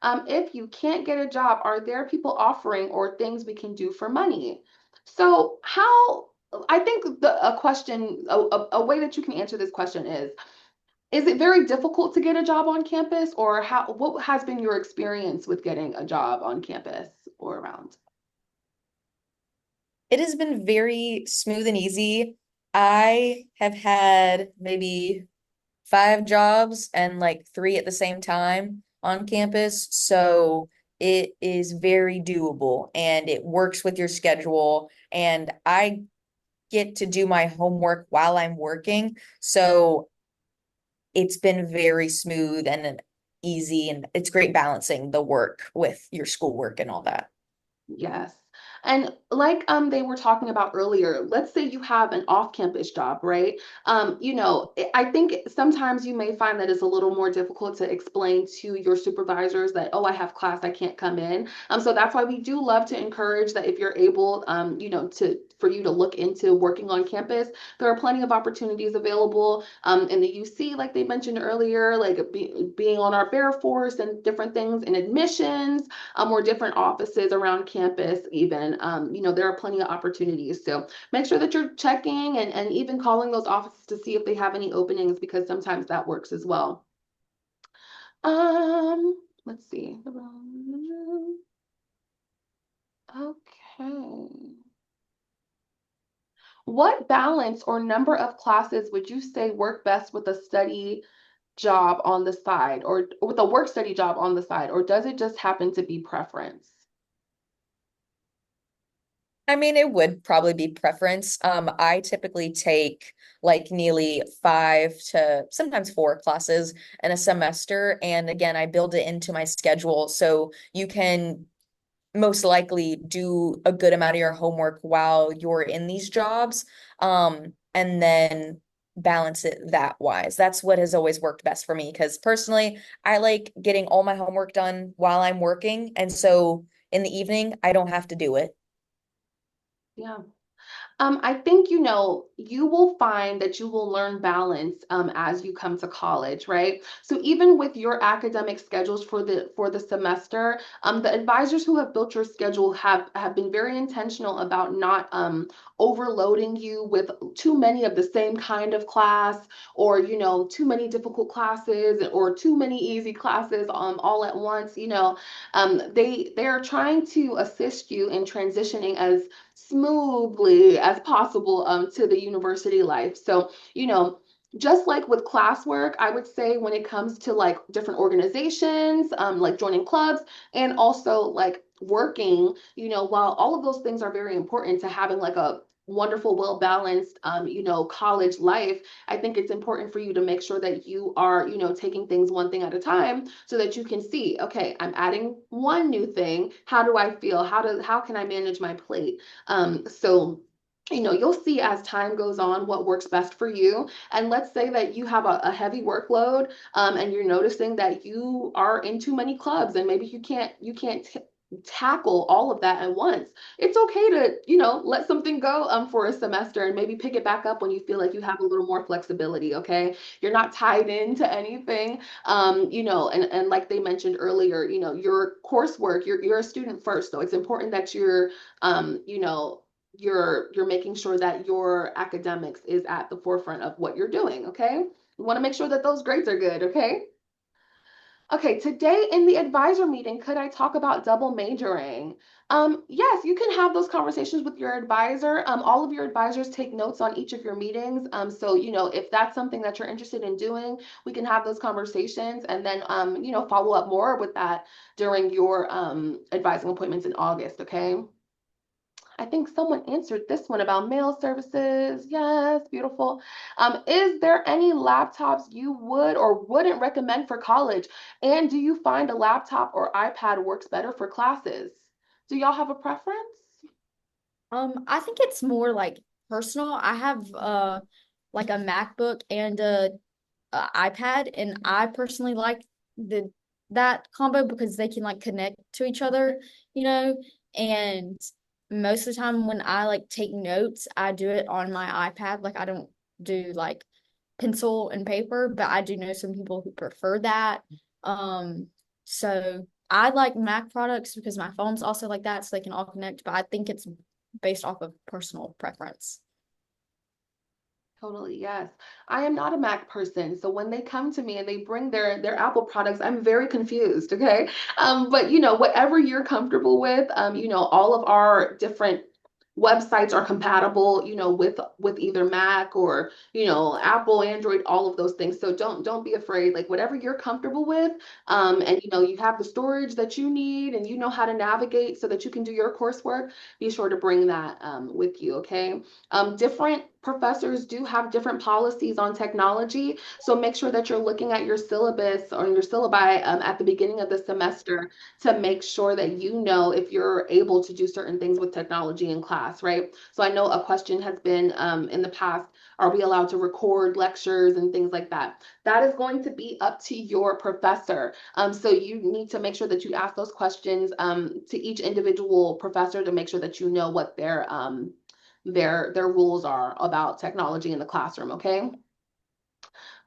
If you can't get a job, are there people offering or things we can do for money? So I think a question, a way that you can answer this question is it very difficult to get a job on campus, or what has been your experience with getting a job on campus or around? It has been very smooth and easy. I have had maybe 5 jobs and like 3 at the same time on campus. So it is very doable and it works with your schedule. And I get to do my homework while I'm working. So it's been very smooth and easy, and it's great balancing the work with your schoolwork and all that. Yes. And like they were talking about earlier, let's say you have an off-campus job, right? I think sometimes you may find that it's a little more difficult to explain to your supervisors that, oh, I have class, I can't come in. So that's why we do love to encourage that if you're able, to for you to look into working on campus, there are plenty of opportunities available in the UC, like they mentioned earlier, like being on our Bear Force and different things in admissions or different offices around campus even. There are plenty of opportunities. So make sure that you're checking and even calling those offices to see if they have any openings, because sometimes that works as well. Let's see. Okay. What balance or number of classes would you say work best with a study job on the side, or with a work study job on the side, or does it just happen to be preference? I mean, it would probably be preference. I typically take like nearly 5 to sometimes 4 classes in a semester. And again, I build it into my schedule so you can most likely do a good amount of your homework while you're in these jobs. And then balance it that wise. That's what has always worked best for me because personally, I like getting all my homework done while I'm working. And so in the evening, I don't have to do it. Yeah. I think, you will find that you will learn balance as you come to college, right? So even with your academic schedules for the semester, the advisors who have built your schedule have been very intentional about not overloading you with too many of the same kind of class, or too many difficult classes or too many easy classes all at once. They are trying to assist you in transitioning as smoothly as possible to the university life. So, just like with classwork, I would say when it comes to like different organizations, like joining clubs and also like working, while all of those things are very important to having like a wonderful, well balanced, college life, I think it's important for you to make sure that you are, taking things one thing at a time so that you can see, okay, I'm adding one new thing. How do I feel? How can I manage my plate? So you'll see as time goes on what works best for you. And let's say that you have a heavy workload, and you're noticing that you are in too many clubs, and maybe you can't tackle all of that at once. It's okay to, let something go for a semester and maybe pick it back up when you feel like you have a little more flexibility, okay? You're not tied into anything. And like they mentioned earlier, your coursework, you're a student first, so it's important that um, you know, you're making sure that your academics is at the forefront of what you're doing, okay? You want to make sure that those grades are good, okay? Okay, today in the advisor meeting, could I talk about double majoring? Yes, you can have those conversations with your advisor. All of your advisors take notes on each of your meetings. So, if that's something that you're interested in doing, we can have those conversations and then, follow up more with that during your advising appointments in August, okay? I think someone answered this one about mail services. Yes, beautiful. Is there any laptops you would or wouldn't recommend for college? And do you find a laptop or iPad works better for classes? Do y'all have a preference? I think it's more like personal. I have like a MacBook and a iPad, and I personally like the that combo because they can like connect to each other, you know, and most of the time when I like take notes, I do it on my iPad. Like I don't do like pencil and paper, but I do know some people who prefer that. So I like Mac products because my phone's also like that, so they can all connect, but I think it's based off of personal preference. Totally, yes. I am not a Mac person, so when they come to me and they bring their Apple products, I'm very confused, okay? But whatever you're comfortable with, all of our different websites are compatible, with either Mac or, Apple, Android, all of those things. So don't be afraid. Like whatever you're comfortable with, and you have the storage that you need and you know how to navigate so that you can do your coursework, be sure to bring that with you, okay? Different professors do have different policies on technology, so make sure that you're looking at your syllabus or your syllabi at the beginning of the semester to make sure that you know if you're able to do certain things with technology in class, right? So I know a question has been in the past, are we allowed to record lectures and things like that? That is going to be up to your professor. So you need to make sure that you ask those questions to each individual professor to make sure that you know what their rules are about technology in the classroom, okay?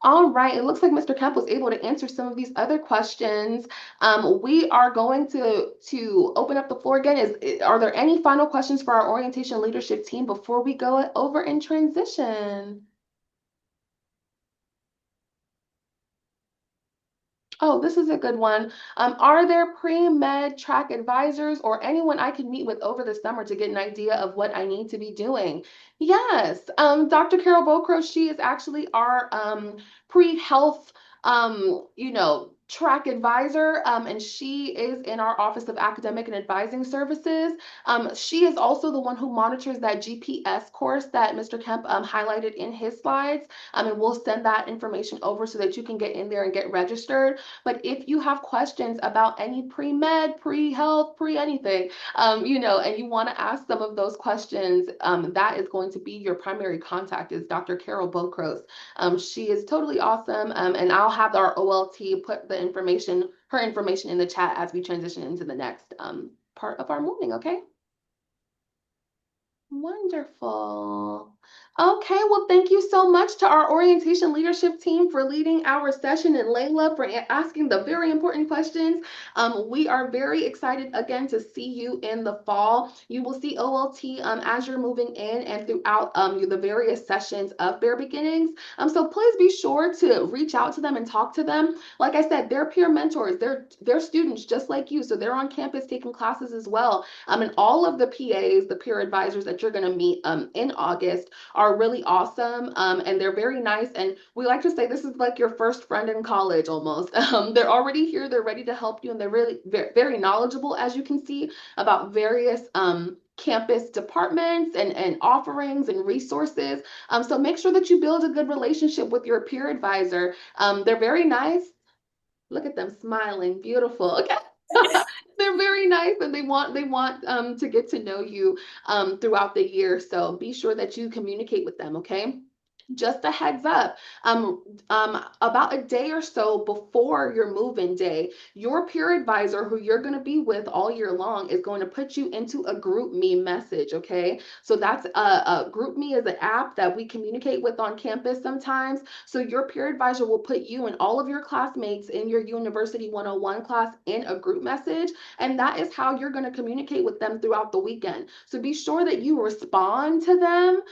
All right, it looks like Mr. Kemp was able to answer some of these other questions. We are going to open up the floor again. Are there any final questions for our orientation leadership team before we go over in transition? Oh, this is a good one. Are there pre-med track advisors or anyone I can meet with over the summer to get an idea of what I need to be doing? Yes, Dr. Carol Bocro, she is actually our pre-health, track advisor, and she is in our Office of Academic and Advising Services. She is also the one who monitors that GPS course that Mr. Kemp highlighted in his slides, and we'll send that information over so that you can get in there and get registered. But if you have questions about any pre-med, pre-health, pre-anything, and you want to ask some of those questions, that is going to be your primary contact is Dr. Carol Bocros. She is totally awesome. And I'll have our OLT put her information in the chat as we transition into the next part of our morning, okay? Wonderful. Okay, well, thank you so much to our orientation leadership team for leading our session and Layla for asking the very important questions. We are very excited again to see you in the fall. You will see OLT as you're moving in and throughout the various sessions of Bare Beginnings. So please be sure to reach out to them and talk to them. Like I said, they're peer mentors. They're students just like you, so they're on campus taking classes as well. And all of the PAs, the peer advisors that you're going to meet in August are really awesome, and they're very nice. And we like to say this is like your first friend in college almost. They're already here, they're ready to help you, and they're really very, very knowledgeable, as you can see, about various campus departments and offerings and resources. So make sure that you build a good relationship with your peer advisor. They're very nice. Look at them smiling, beautiful. Okay. They're very nice and they want to get to know you throughout the year. So be sure that you communicate with them, okay? Just a heads up, about a day or so before your move-in day, your peer advisor, who you're going to be with all year long, is going to put you into a group me message, okay? So that's a group me is an app that we communicate with on campus sometimes. So your peer advisor will put you and all of your classmates in your University 101 class in a group message, and that is how you're going to communicate with them throughout the weekend. So be sure that you respond to them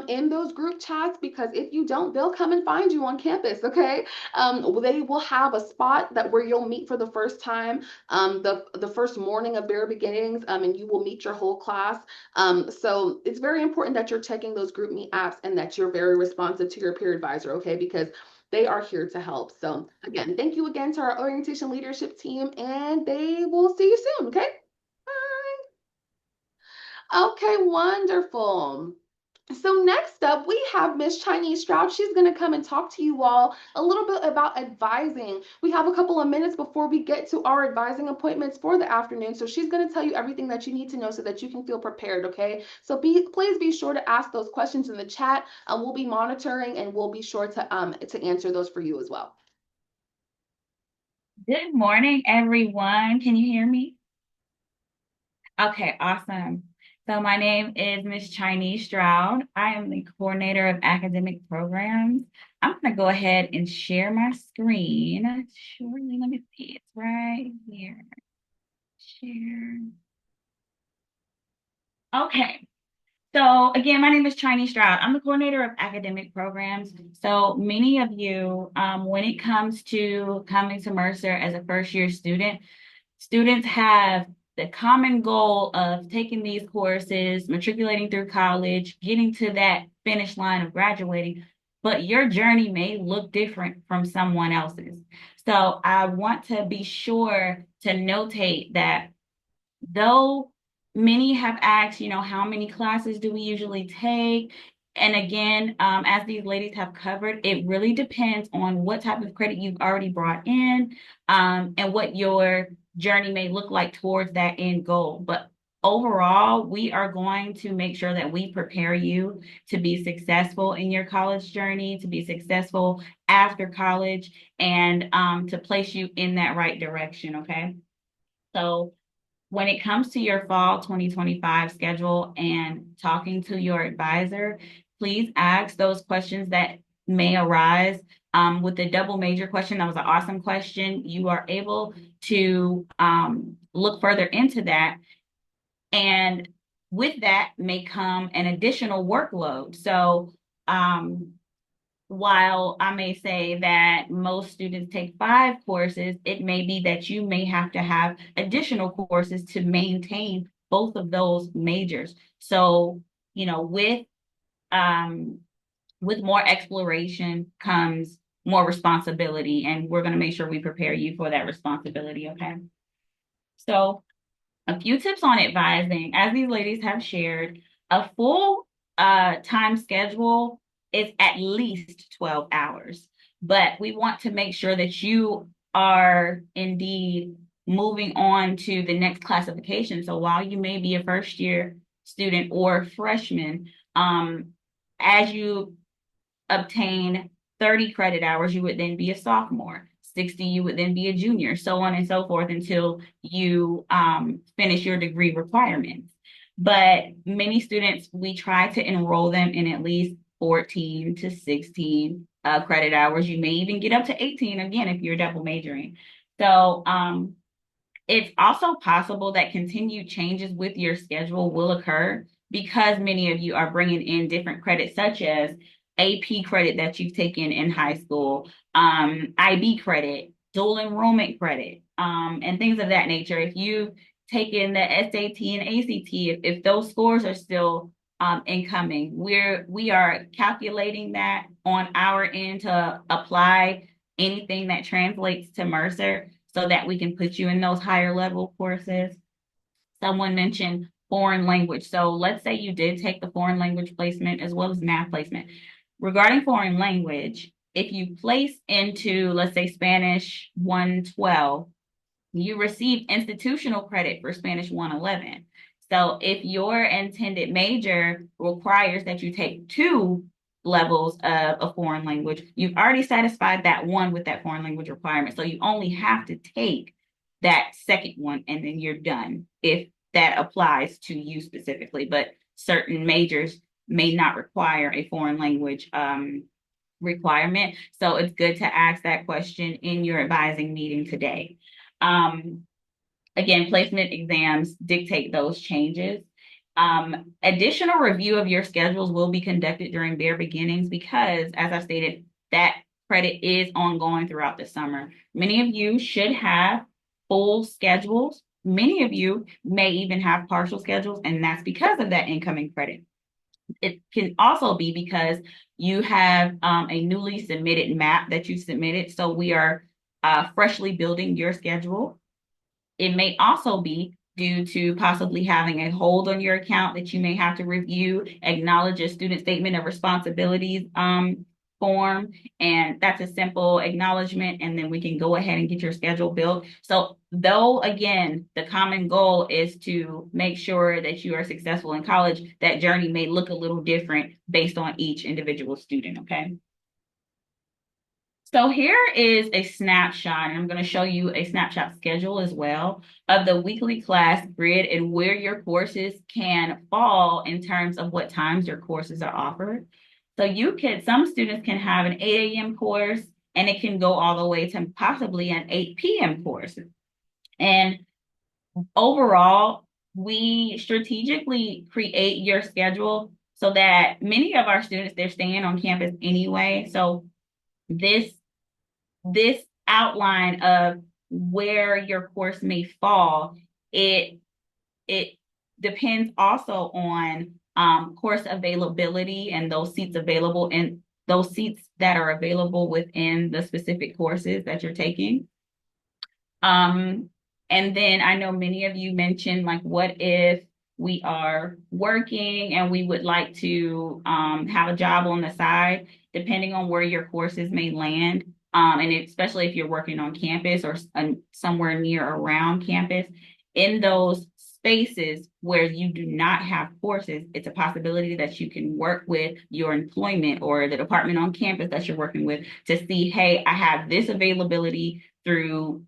in those group chats, because if you don't, they'll come and find you on campus, okay? They will have a spot that where you'll meet for the first time, the first morning of Bare Beginnings, and you will meet your whole class. So it's very important that you're checking those group meet apps and that you're very responsive to your peer advisor, okay? Because they are here to help. So again, thank you again to our orientation leadership team, and they will see you soon, okay? Bye. Okay, wonderful. So next up, we have Miss Chinese Stroud. She's going to come and talk to you all a little bit about advising. We have a couple of minutes before we get to our advising appointments for the afternoon. So she's going to tell you everything that you need to know so that you can feel prepared, okay? So please be sure to ask those questions in the chat. We'll be monitoring and we'll be sure to answer those for you as well. Good morning, everyone. Can you hear me? Okay, awesome. So my name is Miss Chinese Stroud. I am the coordinator of academic programs. I'm going to go ahead and share my screen. Surely, let me see. It's right here. Share. Okay. So again, my name is Chinese Stroud. I'm the coordinator of academic programs. So many of you, when it comes to coming to Mercer as a first-year student, students have the common goal of taking these courses, matriculating through college, getting to that finish line of graduating, but your journey may look different from someone else's. So I want to be sure to notate that though many have asked, how many classes do we usually take? And again, as these ladies have covered, it really depends on what type of credit you've already brought in, and what your journey may look like towards that end goal. But overall, we are going to make sure that we prepare you to be successful in your college journey, to be successful after college, and to place you in that right direction, okay? So when it comes to your fall 2025 schedule and talking to your advisor, please ask those questions that may arise. With the double major question, that was an awesome question. You are able to look further into that. And with that may come an additional workload. So while I may say that most students take 5 courses, it may be that you may have to have additional courses to maintain both of those majors. So, with more exploration comes more responsibility, and we're going to make sure we prepare you for that responsibility, okay? So a few tips on advising. As these ladies have shared, a full time schedule is at least 12 hours, but we want to make sure that you are indeed moving on to the next classification. So while you may be a first year student or freshman, as you obtain 30 credit hours, you would then be a sophomore. 60, you would then be a junior, so on and so forth until you finish your degree requirements. But many students, we try to enroll them in at least 14 to 16 credit hours. You may even get up to 18 again if you're double majoring. So it's also possible that continued changes with your schedule will occur because many of you are bringing in different credits, such as AP credit that you've taken in high school, IB credit, dual enrollment credit, and things of that nature. If you've taken the SAT and ACT, if those scores are still incoming, we are calculating that on our end to apply anything that translates to Mercer so that we can put you in those higher level courses. Someone mentioned foreign language. So let's say you did take the foreign language placement as well as math placement. Regarding foreign language, if you place into, let's say, Spanish 112, You receive institutional credit for Spanish 111. So if your intended major requires that you take 2 levels of a foreign language, you've already satisfied that one with that foreign language requirement. So you only have to take that second one and then you're done if that applies to you specifically. But certain majors may not require a foreign language requirement. So it's good to ask that question in your advising meeting today. Um, Again, placement exams dictate those changes. Additional review of your schedules will be conducted during bare beginnings because, as I stated, that credit is ongoing throughout the summer. Many of you should have full schedules. Many of you may even have partial schedules, and that's because of that incoming credit. It can also be because you have a newly submitted map that you submitted. So we are freshly building your schedule. It may also be due to possibly having a hold on your account that you may have to review, acknowledge a student statement of responsibilities form, and that's a simple acknowledgement, and then we can go ahead and get your schedule built. So though, again, the common goal is to make sure that you are successful in college, that journey may look a little different based on each individual student, okay? So here is a snapshot, and I'm going to show you a snapshot schedule as well of the weekly class grid and where your courses can fall in terms of what times your courses are offered. So some students can have an 8 a.m. course, and it can go all the way to possibly an 8 p.m. course. And overall, we strategically create your schedule so that many of our students, they're staying on campus anyway. So this outline of where your course may fall, it depends also on course availability and those seats available and those seats that are available within the specific courses that you're taking. And then I know many of you mentioned, like, what if we are working and we would like to have a job on the side, depending on where your courses may land. And especially if you're working on campus or somewhere near around campus, in those spaces where you do not have courses, it's a possibility that you can work with your employment or the department on campus that you're working with to see, hey, I have this availability through,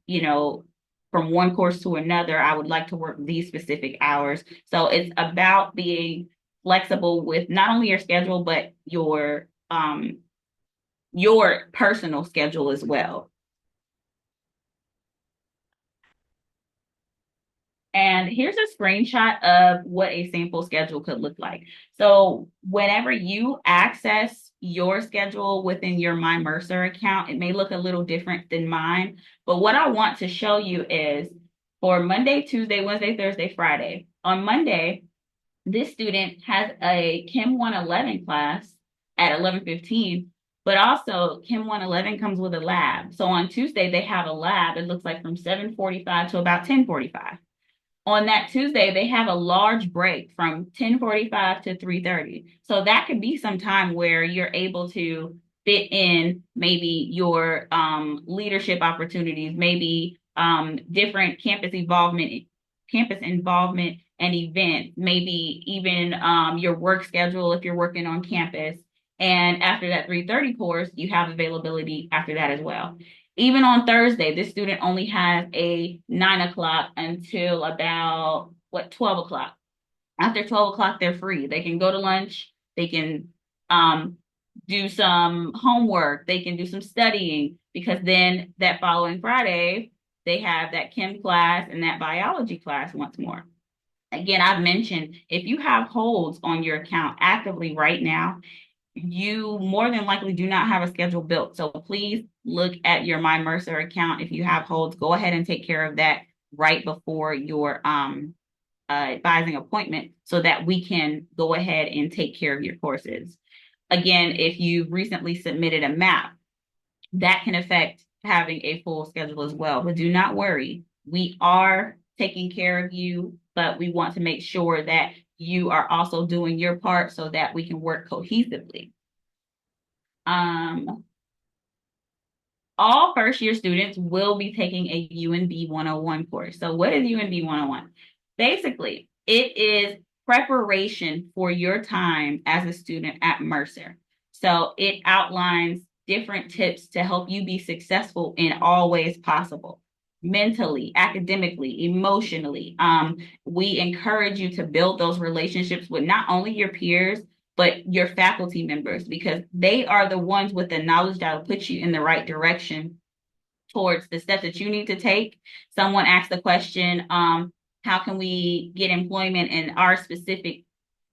from one course to another, I would like to work these specific hours. So it's about being flexible with not only your schedule, but your personal schedule as well. And here's a screenshot of what a sample schedule could look like. So whenever you access your schedule within your My Mercer account, it may look a little different than mine. But what I want to show you is for Monday, Tuesday, Wednesday, Thursday, Friday. On Monday, this student has a Chem 111 class at 11:15, but also Chem 111 comes with a lab. So on Tuesday, they have a lab. It looks like from 7:45 to about 10:45. On that Tuesday, they have a large break from 10:45 to 3:30. So that could be some time where you're able to fit in maybe your leadership opportunities, maybe different campus involvement and events, maybe even your work schedule if you're working on campus. And after that 3:30 course, you have availability after that as well. Even on Thursday, this student only has a 9 o'clock until about 12 o'clock. After 12 o'clock, they're free. They can go to lunch. They can do some homework. They can do some studying because then that following Friday, they have that chem class and that biology class once more. Again, I've mentioned if you have holds on your account actively right now, you more than likely do not have a schedule built. So please look at your My Mercer account. If you have holds, go ahead and take care of that right before your advising appointment so that we can go ahead and take care of your courses. Again, if you've recently submitted a map, that can affect having a full schedule as well. But do not worry. We are taking care of you, but we want to make sure that you are also doing your part so that we can work cohesively. all first year students will be taking a UNB 101 course. So what is UNB 101? Basically, it is preparation for your time as a student at Mercer. So it outlines different tips to help you be successful in all ways possible, mentally, academically, emotionally. We encourage you to build those relationships with not only your peers, but your faculty members, because they are the ones with the knowledge that will put you in the right direction towards the steps that you need to take. Someone asked the question, how can we get employment in our specific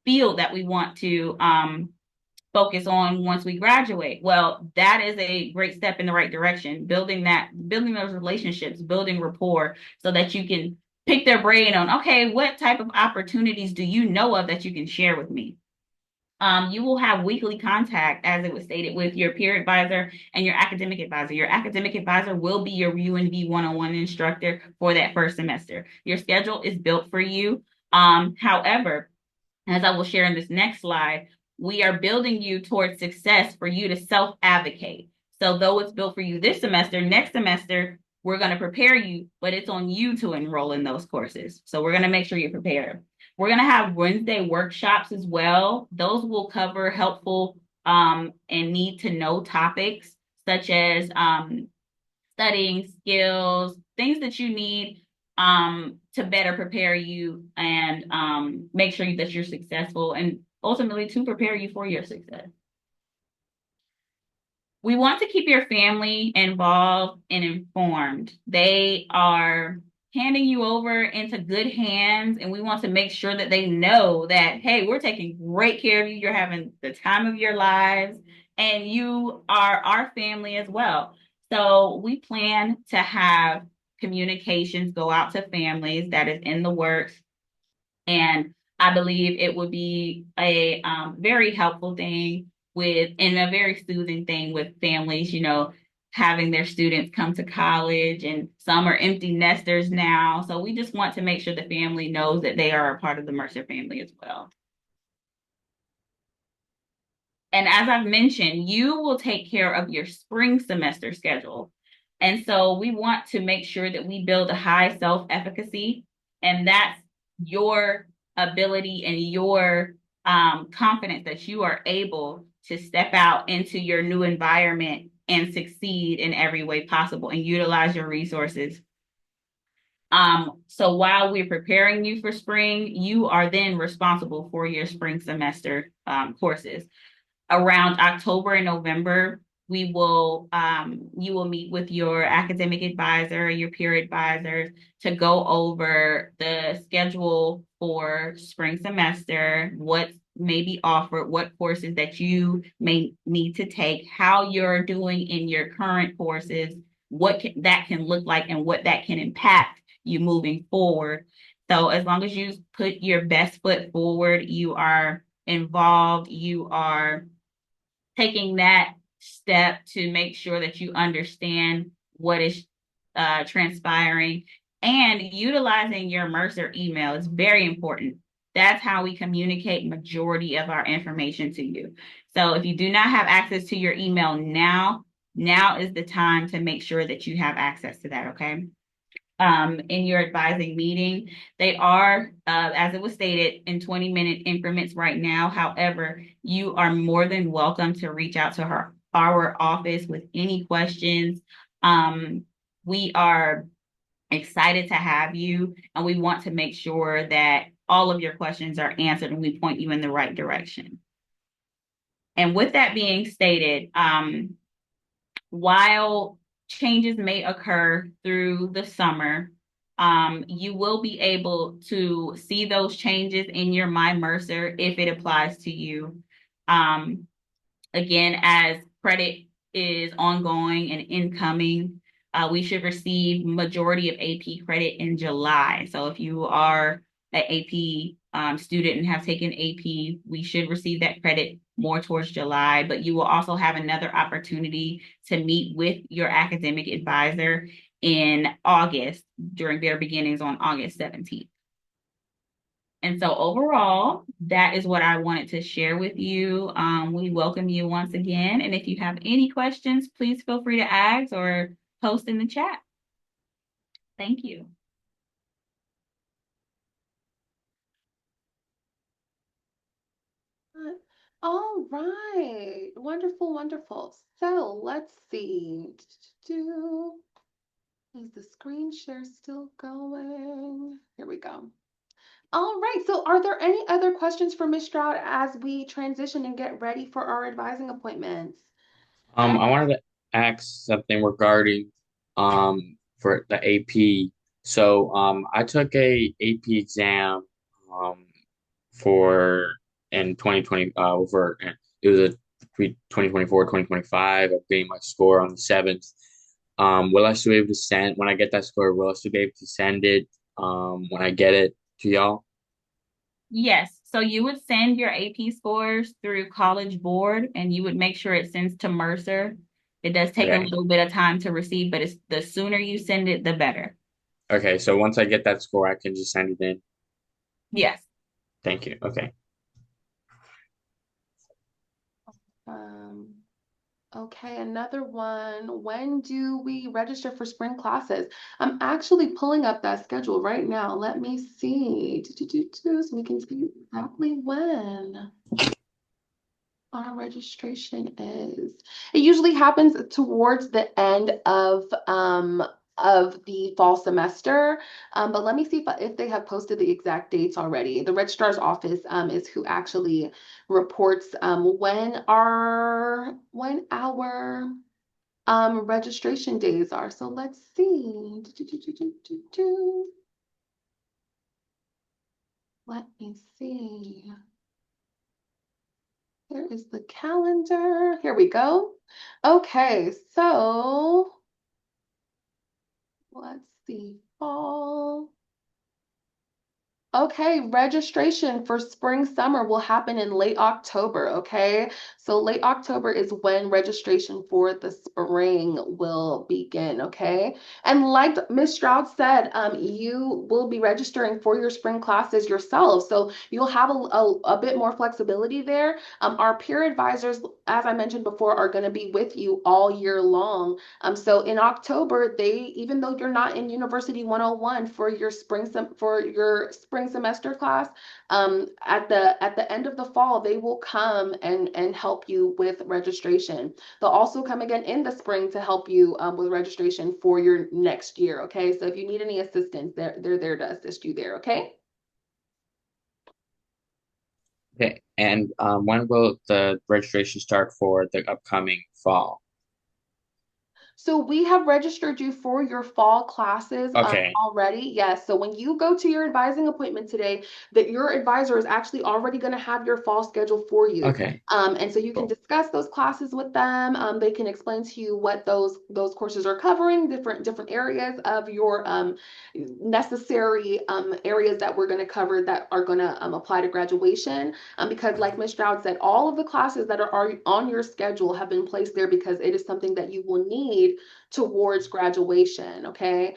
field that we want to focus on once we graduate? Well, that is a great step in the right direction. Building those relationships, building rapport so that you can pick their brain on, okay, what type of opportunities do you know of that you can share with me? You will have weekly contact, as it was stated, with your peer advisor and your academic advisor. Your academic advisor will be your UNB 101 instructor for that first semester. Your schedule is built for you. However, as I will share in this next slide, we are building you towards success for you to self-advocate. So though it's built for you this semester, next semester, we're going to prepare you, but it's on you to enroll in those courses. So we're going to make sure you're prepared. We're going to have Wednesday workshops as well. Those will cover helpful and need to know topics such as studying skills, things that you need to better prepare you and make sure that you're successful and ultimately to prepare you for your success. We want to keep your family involved and informed. They are handing you over into good hands, and we want to make sure that they know that, hey, we're taking great care of you. You're having the time of your lives, and you are our family as well. So we plan to have communications go out to families. That is in the works. And I believe it would be a very helpful thing and a very soothing thing with families, having their students come to college, and some are empty nesters now. So we just want to make sure the family knows that they are a part of the Mercer family as well. And as I've mentioned, you will take care of your spring semester schedule. And so we want to make sure that we build a high self-efficacy, and that's your ability and your confidence that you are able to step out into your new environment and succeed in every way possible and utilize your resources. So while we're preparing you for spring, you are then responsible for your spring semester courses. Around October and November, you will meet with your academic advisor, your peer advisors, to go over the schedule for spring semester, what may be offered, what courses that you may need to take, how you're doing in your current courses, that can look like, and what that can impact you moving forward. So as long as you put your best foot forward, you are involved, you are taking that step to make sure that you understand what is transpiring, and utilizing your Mercer email is very important. That's how we communicate majority of our information to you. So if you do not have access to your email now is the time to make sure that you have access to that, okay? In your advising meeting. They are, as it was stated, in 20-minute increments right now. However, you are more than welcome to reach out to our office with any questions. We are excited to have you, and we want to make sure that all of your questions are answered and we point you in the right direction. And with that being stated, while changes may occur through the summer, you will be able to see those changes in your My Mercer if it applies to you. Again, as credit is ongoing and incoming, we should receive majority of AP credit in July. So if you are an AP student and have taken AP, we should receive that credit more towards July, but you will also have another opportunity to meet with your academic advisor in August during their beginnings on August 17th. And so overall, that is what I wanted to share with you. We welcome you once again. And if you have any questions, please feel free to ask or post in the chat. Thank you. All right. Wonderful, wonderful. So let's see. Is the screen share still going? Here we go. All right. So are there any other questions for Ms. Stroud as we transition and get ready for our advising appointments? I wanted to ask something regarding for the AP. So I took a AP exam um for in 2020 over it was a between 2024 2025 of getting my score on the 7th. Will I still be able to send when I get that score, will I still be able to send it when I get it to y'all? Yes. So you would send your AP scores through College Board and you would make sure it sends to Mercer. It does take a Okay. little bit of time to receive, but it's the sooner you send it, the better. Okay, so once I get that score, I can just send it in. Yes. Thank you. Okay. Um, okay, another one. When do we register for spring classes? I'm actually pulling up that schedule right now. Let me see. So we can see exactly when our registration is. It usually happens towards the end of the fall semester. But let me see if they have posted the exact dates already. The registrar's office is who actually reports when our registration days are. So let's see. Let me see. Here is the calendar. Here we go. Okay, so let's see. Fall. Okay, registration for spring summer will happen in late October, okay? So late October is when registration for the spring will begin, okay? And like Ms. Stroud said, you will be registering for your spring classes yourself. So you'll have a bit more flexibility there. Our peer advisors, as I mentioned before, are going to be with you all year long. So in October, even though you're not in University 101 for your spring semester class, at the end of the fall, they will come and help you with registration. They'll also come again in the spring to help you with registration for your next year. Okay, so if you need any assistance, they're there to assist you there. Okay. Okay. And when will the registration start for the upcoming fall? So we have registered you for your fall classes Okay. already. Yes. So when you go to your advising appointment today, that your advisor is actually already going to have your fall schedule for you. Okay. And so you can Cool. discuss those classes with them. They can explain to you what those courses are covering, different areas of your necessary areas that we're going to cover that are going to apply to graduation. Because like Ms. Stroud said, all of the classes that are on your schedule have been placed there because it is something that you will need towards graduation. Okay.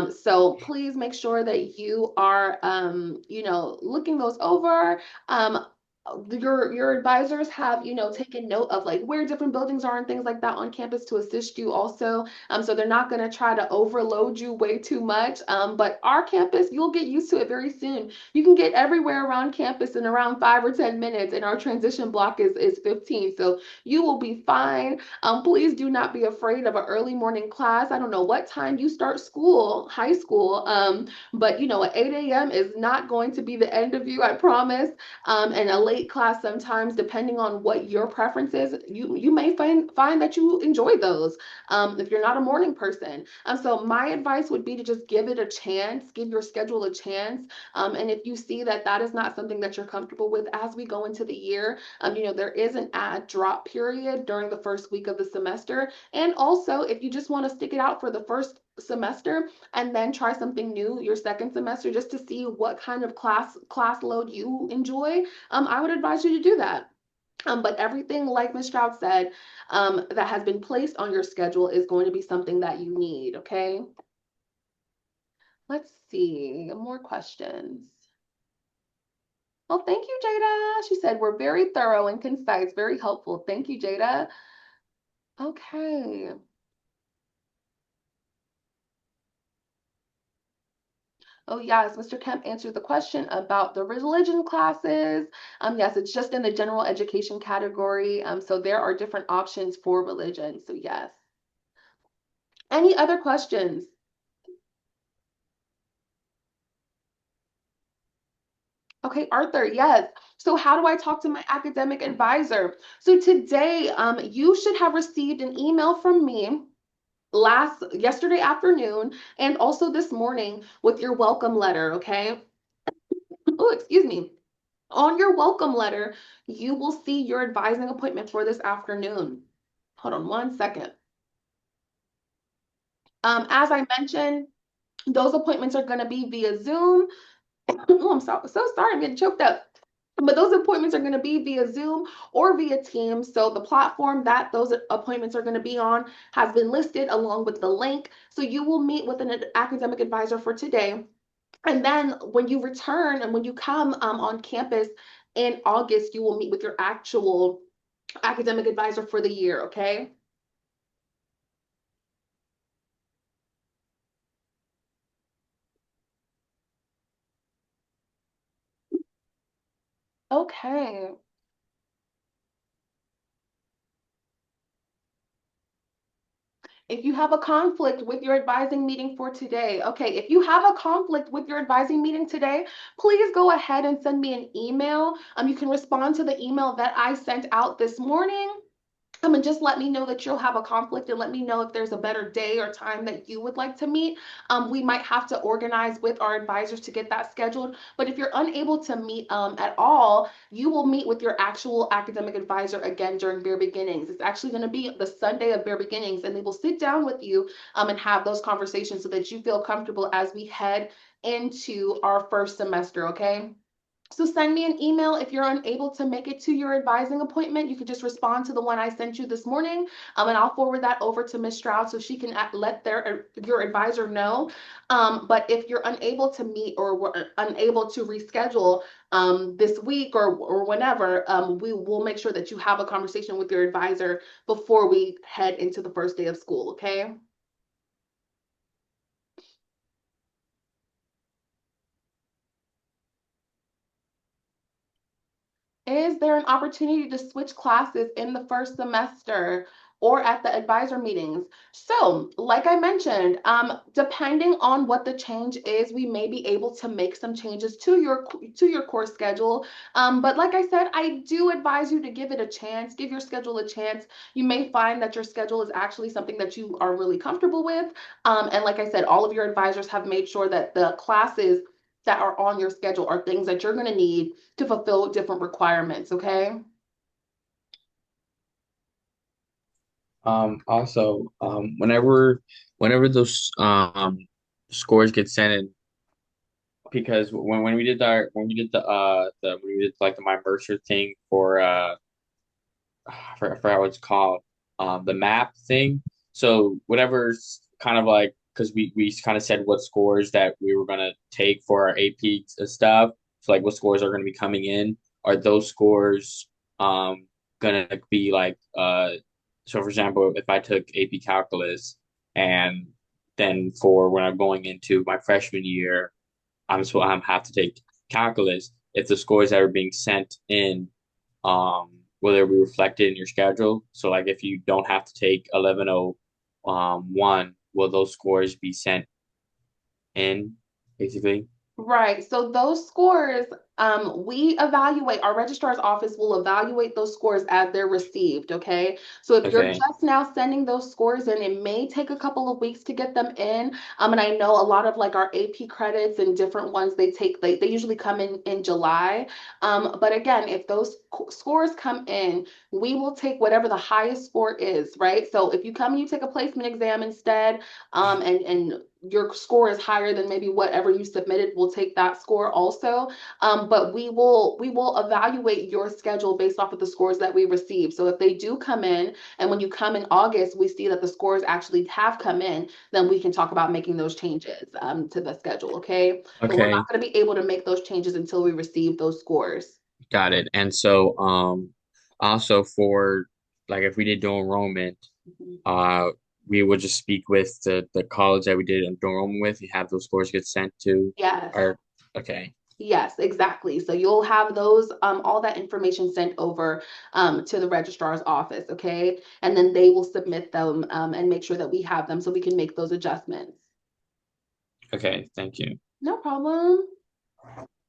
So please make sure that you are, looking those over. Your advisors have taken note of like where different buildings are and things like that on campus to assist you also, so they're not going to try to overload you way too much, but our campus, you'll get used to it very soon. You can get everywhere around campus in around 5 or 10 minutes, and our transition block is 15, so you will be fine. Please do not be afraid of an early morning class. I don't know what time you start school, high school, but at 8 a.m. is not going to be the end of you, I promise. And a late class sometimes, depending on what your preference is, you may find that you enjoy those if you're not a morning person. So my advice would be to just give it a chance, give your schedule a chance. And if you see that that is not something that you're comfortable with as we go into the year, there is an add drop period during the first week of the semester. And also, if you just want to stick it out for the first semester and then try something new your second semester just to see what kind of class load you enjoy, I would advise you to do that. But everything, like Ms. Stroud said, that has been placed on your schedule is going to be something that you need. Okay. Let's see more questions. Well, thank you, Jada. She said we're very thorough and concise, very helpful. Thank you, Jada. Okay. Oh, yes, Mr. Kemp answered the question about the religion classes. Yes, it's just in the general education category. So there are different options for religion. So yes. Any other questions? Okay, Arthur, yes. So how do I talk to my academic advisor? So today, you should have received an email from me yesterday afternoon and also this morning with your welcome letter, okay? Oh, excuse me. On your welcome letter, you will see your advising appointment for this afternoon. Hold on one second. As I mentioned, those appointments are going to be via Zoom. Oh, I'm so sorry, I'm getting choked up. But those appointments are going to be via Zoom or via Teams. So the platform that those appointments are going to be on has been listed along with the link. So you will meet with an academic advisor for today. And then when you return and when you come on campus in August, you will meet with your actual academic advisor for the year, okay? Okay. If you have a conflict with your advising meeting for today, okay, if you have a conflict with your advising meeting today, please go ahead and send me an email. You can respond to the email that I sent out this morning. And just let me know that you'll have a conflict and let me know if there's a better day or time that you would like to meet. We might have to organize with our advisors to get that scheduled. But if you're unable to meet at all, you will meet with your actual academic advisor again during Bare Beginnings. It's actually going to be the Sunday of Bare Beginnings, and they will sit down with you and have those conversations so that you feel comfortable as we head into our first semester, okay? So send me an email if you're unable to make it to your advising appointment. You could just respond to the one I sent you this morning, and I'll forward that over to Ms. Stroud so she can let your advisor know. But if you're unable to meet or unable to reschedule this week or whenever, we will make sure that you have a conversation with your advisor before we head into the first day of school, okay? Is there an opportunity to switch classes in the first semester or at the advisor meetings? So, like I mentioned, depending on what the change is, we may be able to make some changes to your course schedule. But like I said, I do advise you to give it a chance, give your schedule a chance. You may find that your schedule is actually something that you are really comfortable with. And like I said, all of your advisors have made sure that the classes that are on your schedule are things that you're going to need to fulfill different requirements, okay? Also, whenever those scores get sent in, because when we did when we did like the my Mercer thing for I forgot what it's called, the map thing. So whatever's kind of like, because we kind of said what scores that we were gonna take for our AP stuff. So like what scores are gonna be coming in. Are those scores gonna be like so for example, if I took AP calculus and then for when I'm going into my freshman year, I'm have to take calculus. If the scores that are being sent in, will they be reflected in your schedule? So like if you don't have to take 1101, will those scores be sent in basically? Right. So those scores, we evaluate, our registrar's office will evaluate those scores as they're received, okay? So if you're Okay. just now sending those scores in, it may take a couple of weeks to get them in. And I know a lot of like our AP credits and different ones they usually come in July. But again, if those scores come in, we will take whatever the highest score is, right? So if you come and you take a placement exam instead, and your score is higher than maybe whatever you submitted, we'll take that score also. but we will evaluate your schedule based off of the scores that we receive. So if they do come in, and when you come in August, we see that the scores actually have come in, then we can talk about making those changes to the schedule, okay? But we're Okay, not going to be able to make those changes until we receive those scores. got it. And so, also for like if we did dual enrollment, Mhm. uh, we would just speak with the college that we did dual enrollment with. You have those scores get sent to Yes. our. Okay, Yes, exactly. So you'll have those, all that information sent over to the registrar's office, okay? And then they will submit them and make sure that we have them so we can make those adjustments. okay, thank you. No problem.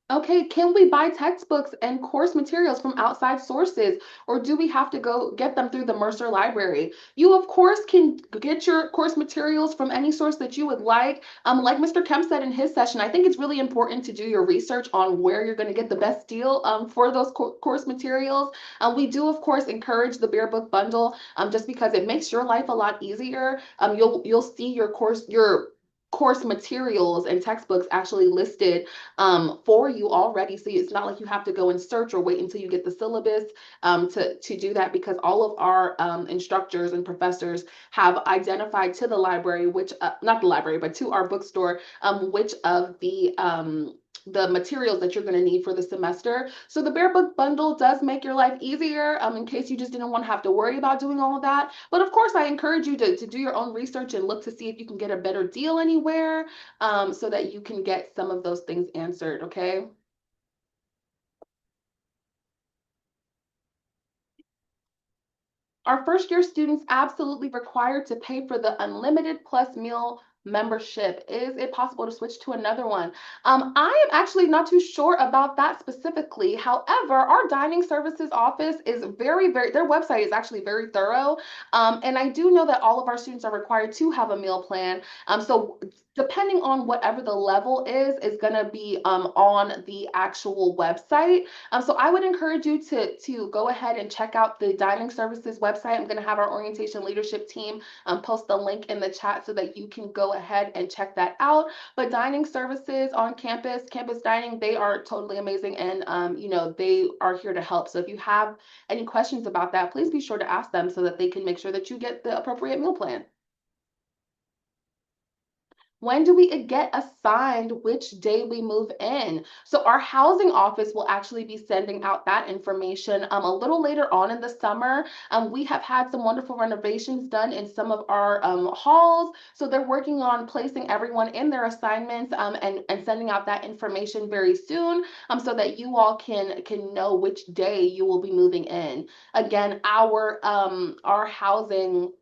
Okay, can we buy textbooks and course materials from outside sources, or do we have to go get them through the Mercer Library? You, of course, can get your course materials from any source that you would like. Like Mr. Kemp said in his session, I think it's really important to do your research on where you're going to get the best deal for those course materials. We do, of course, encourage the Bear Book Bundle just because it makes your life a lot easier. You'll see your course materials and textbooks actually listed for you already. So it's not like you have to go and search or wait until you get the syllabus to do that, because all of our instructors and professors have identified to the library, which, not the library, but to our bookstore, which of the materials that you're going to need for the semester. So the Bear Book Bundle does make your life easier in case you just didn't want to have to worry about doing all of that. But of course, I encourage you to do your own research and look to see if you can get a better deal anywhere so that you can get some of those things answered, okay? Are first year students absolutely required to pay for the unlimited plus meal membership? Is it possible to switch to another one? I am actually not too sure about that specifically. However, our dining services office is their website is actually very thorough. And I do know that all of our students are required to have a meal plan. So depending on whatever the level is going to be on the actual website. So I would encourage you to go ahead and check out the dining services website. I'm going to have our orientation leadership team post the link in the chat so that you can go ahead and check that out. But dining services on campus, campus dining, they are totally amazing, and they are here to help. So if you have any questions about that, please be sure to ask them so that they can make sure that you get the appropriate meal plan. When do we get assigned which day we move in? So our housing office will actually be sending out that information a little later on in the summer. We have had some wonderful renovations done in some of our halls. So they're working on placing everyone in their assignments and sending out that information very soon so that you all can know which day you will be moving in. Again, our housing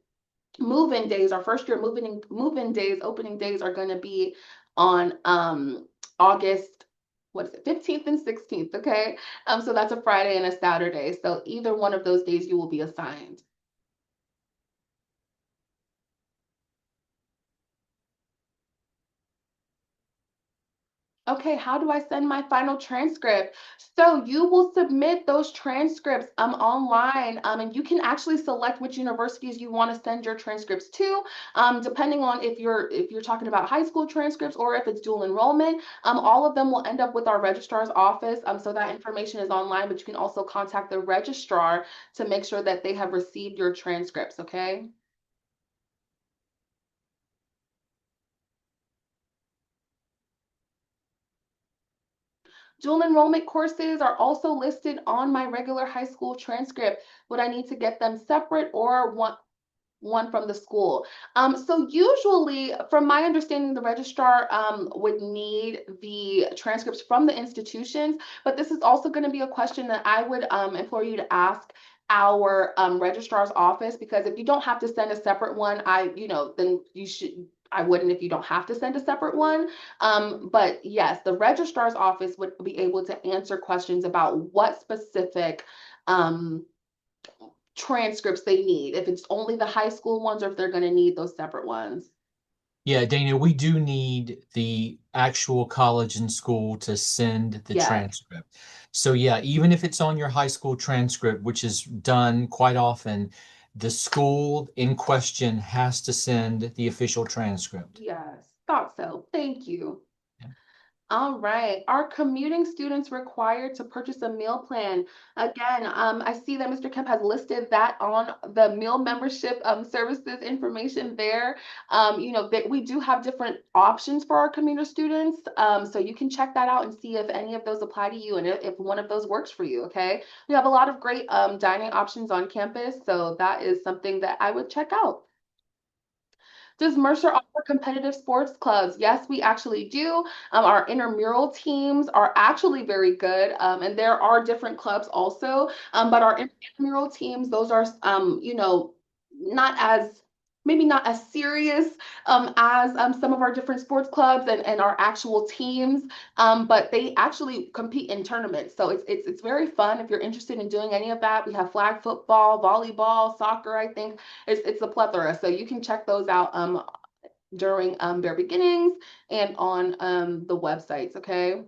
move-in days, our first year move-in days, opening days are going to be on August, what is it, 15th and 16th, okay? So that's a Friday and a Saturday. So either one of those days you will be assigned. Okay, how do I send my final transcript? So you will submit those transcripts online, and you can actually select which universities you want to send your transcripts to, depending on if you're talking about high school transcripts or if it's dual enrollment. All of them will end up with our registrar's office, so that information is online, but you can also contact the registrar to make sure that they have received your transcripts, okay? Dual enrollment courses are also listed on my regular high school transcript. Would I need to get them separate or one from the school? So usually, from my understanding, the registrar would need the transcripts from the institutions, but this is also going to be a question that I would implore you to ask our registrar's office, because if you don't have to send a separate one, then you should. I wouldn't if you don't have to send a separate one. But yes, the registrar's office would be able to answer questions about what specific um, transcripts they need, if it's only the high school ones or if they're going to need those separate ones. Yeah, Dana, we do need the actual college and school to send the Yes. transcript. So yeah, even if it's on your high school transcript, which is done quite often, the school in question has to send the official transcript. Yes. Thought so. Thank you. Yeah. All right. Are commuting students required to purchase a meal plan? Again, I see that Mr. Kemp has listed that on the meal membership services information there. That we do have different options for our commuter students. So you can check that out and see if any of those apply to you and if one of those works for you. Okay. We have a lot of great dining options on campus, so that is something that I would check out. Does Mercer offer competitive sports clubs? Yes, we actually do. Our intramural teams are actually very good, and there are different clubs also. But our intramural teams, those are, not as maybe not as serious as some of our different sports clubs and our actual teams, but they actually compete in tournaments. So it's very fun if you're interested in doing any of that. We have flag football, volleyball, soccer. I think it's a plethora. So you can check those out during their beginnings and on the websites, okay?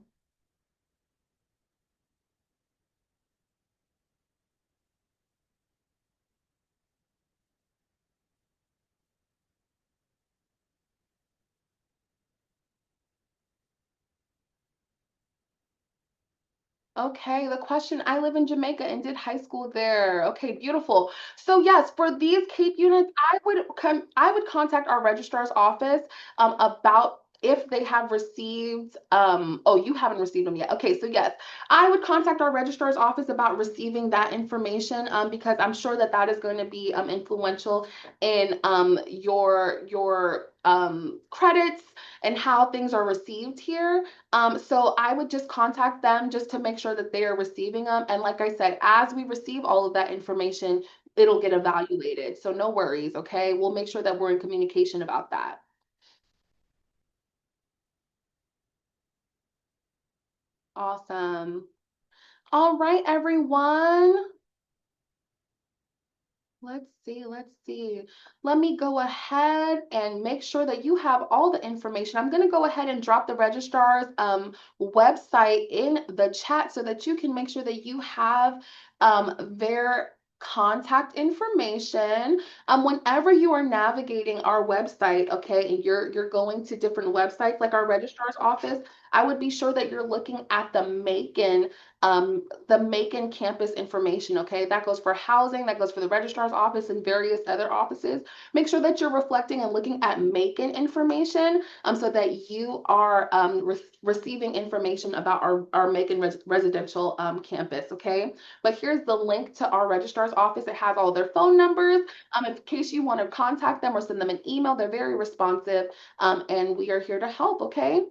Okay, the question, I live in Jamaica and did high school there. Okay, beautiful. So yes, for these CAPE units, I would contact our registrar's office about if they have received oh, you haven't received them yet. Okay, so yes, I would contact our registrar's office about receiving that information because I'm sure that that is going to be influential in your credits and how things are received here. So I would just contact them just to make sure that they are receiving them. And like I said, as we receive all of that information, it'll get evaluated. So no worries, okay? We'll make sure that we're in communication about that. Awesome. All right, everyone. Let's see, let's see. Let me go ahead and make sure that you have all the information. I'm going to go ahead and drop the registrar's website in the chat so that you can make sure that you have their contact information. Whenever you are navigating our website, okay, and you're going to different websites like our registrar's office, I would be sure that you're looking at the Macon campus information, okay? That goes for housing, that goes for the registrar's office and various other offices. Make sure that you're reflecting and looking at Macon information so that you are receiving information about our Macon residential campus, okay? But here's the link to our registrar's office. It has all their phone numbers. In case you want to contact them or send them an email, they're very responsive and we are here to help, okay?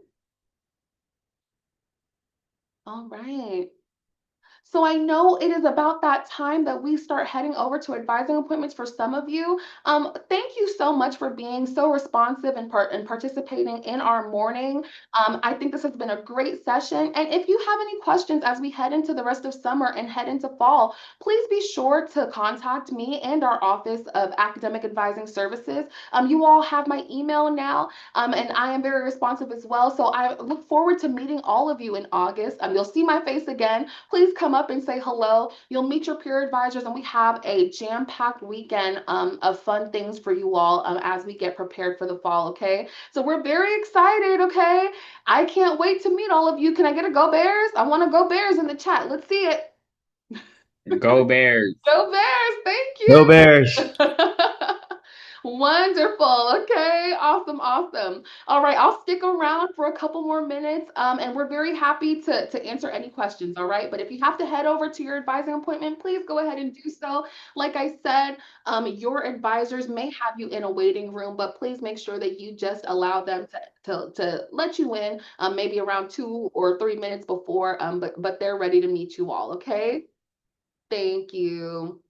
All right. So I know it is about that time that we start heading over to advising appointments for some of you. Thank you so much for being so responsive and participating in our morning. I think this has been a great session. And if you have any questions as we head into the rest of summer and head into fall, please be sure to contact me and our Office of Academic Advising Services. You all have my email now, and I am very responsive as well. So I look forward to meeting all of you in August. You'll see my face again. Please come up and say hello. You'll meet your peer advisors, and we have a jam-packed weekend of fun things for you all as we get prepared for the fall, okay? So we're very excited, okay? I can't wait to meet all of you. Can I get a Go Bears? I want to Go Bears in the chat. Let's see it. Go Bears. Go Bears. Thank Go you. Bears. Wonderful. Okay. Awesome. Awesome. All right. I'll stick around for a couple more minutes. And we're very happy to answer any questions. All right. But if you have to head over to your advising appointment, please go ahead and do so. Like I said, your advisors may have you in a waiting room, but please make sure that you just allow them to let you in, maybe around 2 or 3 minutes before. But they're ready to meet you all. Okay. Thank you.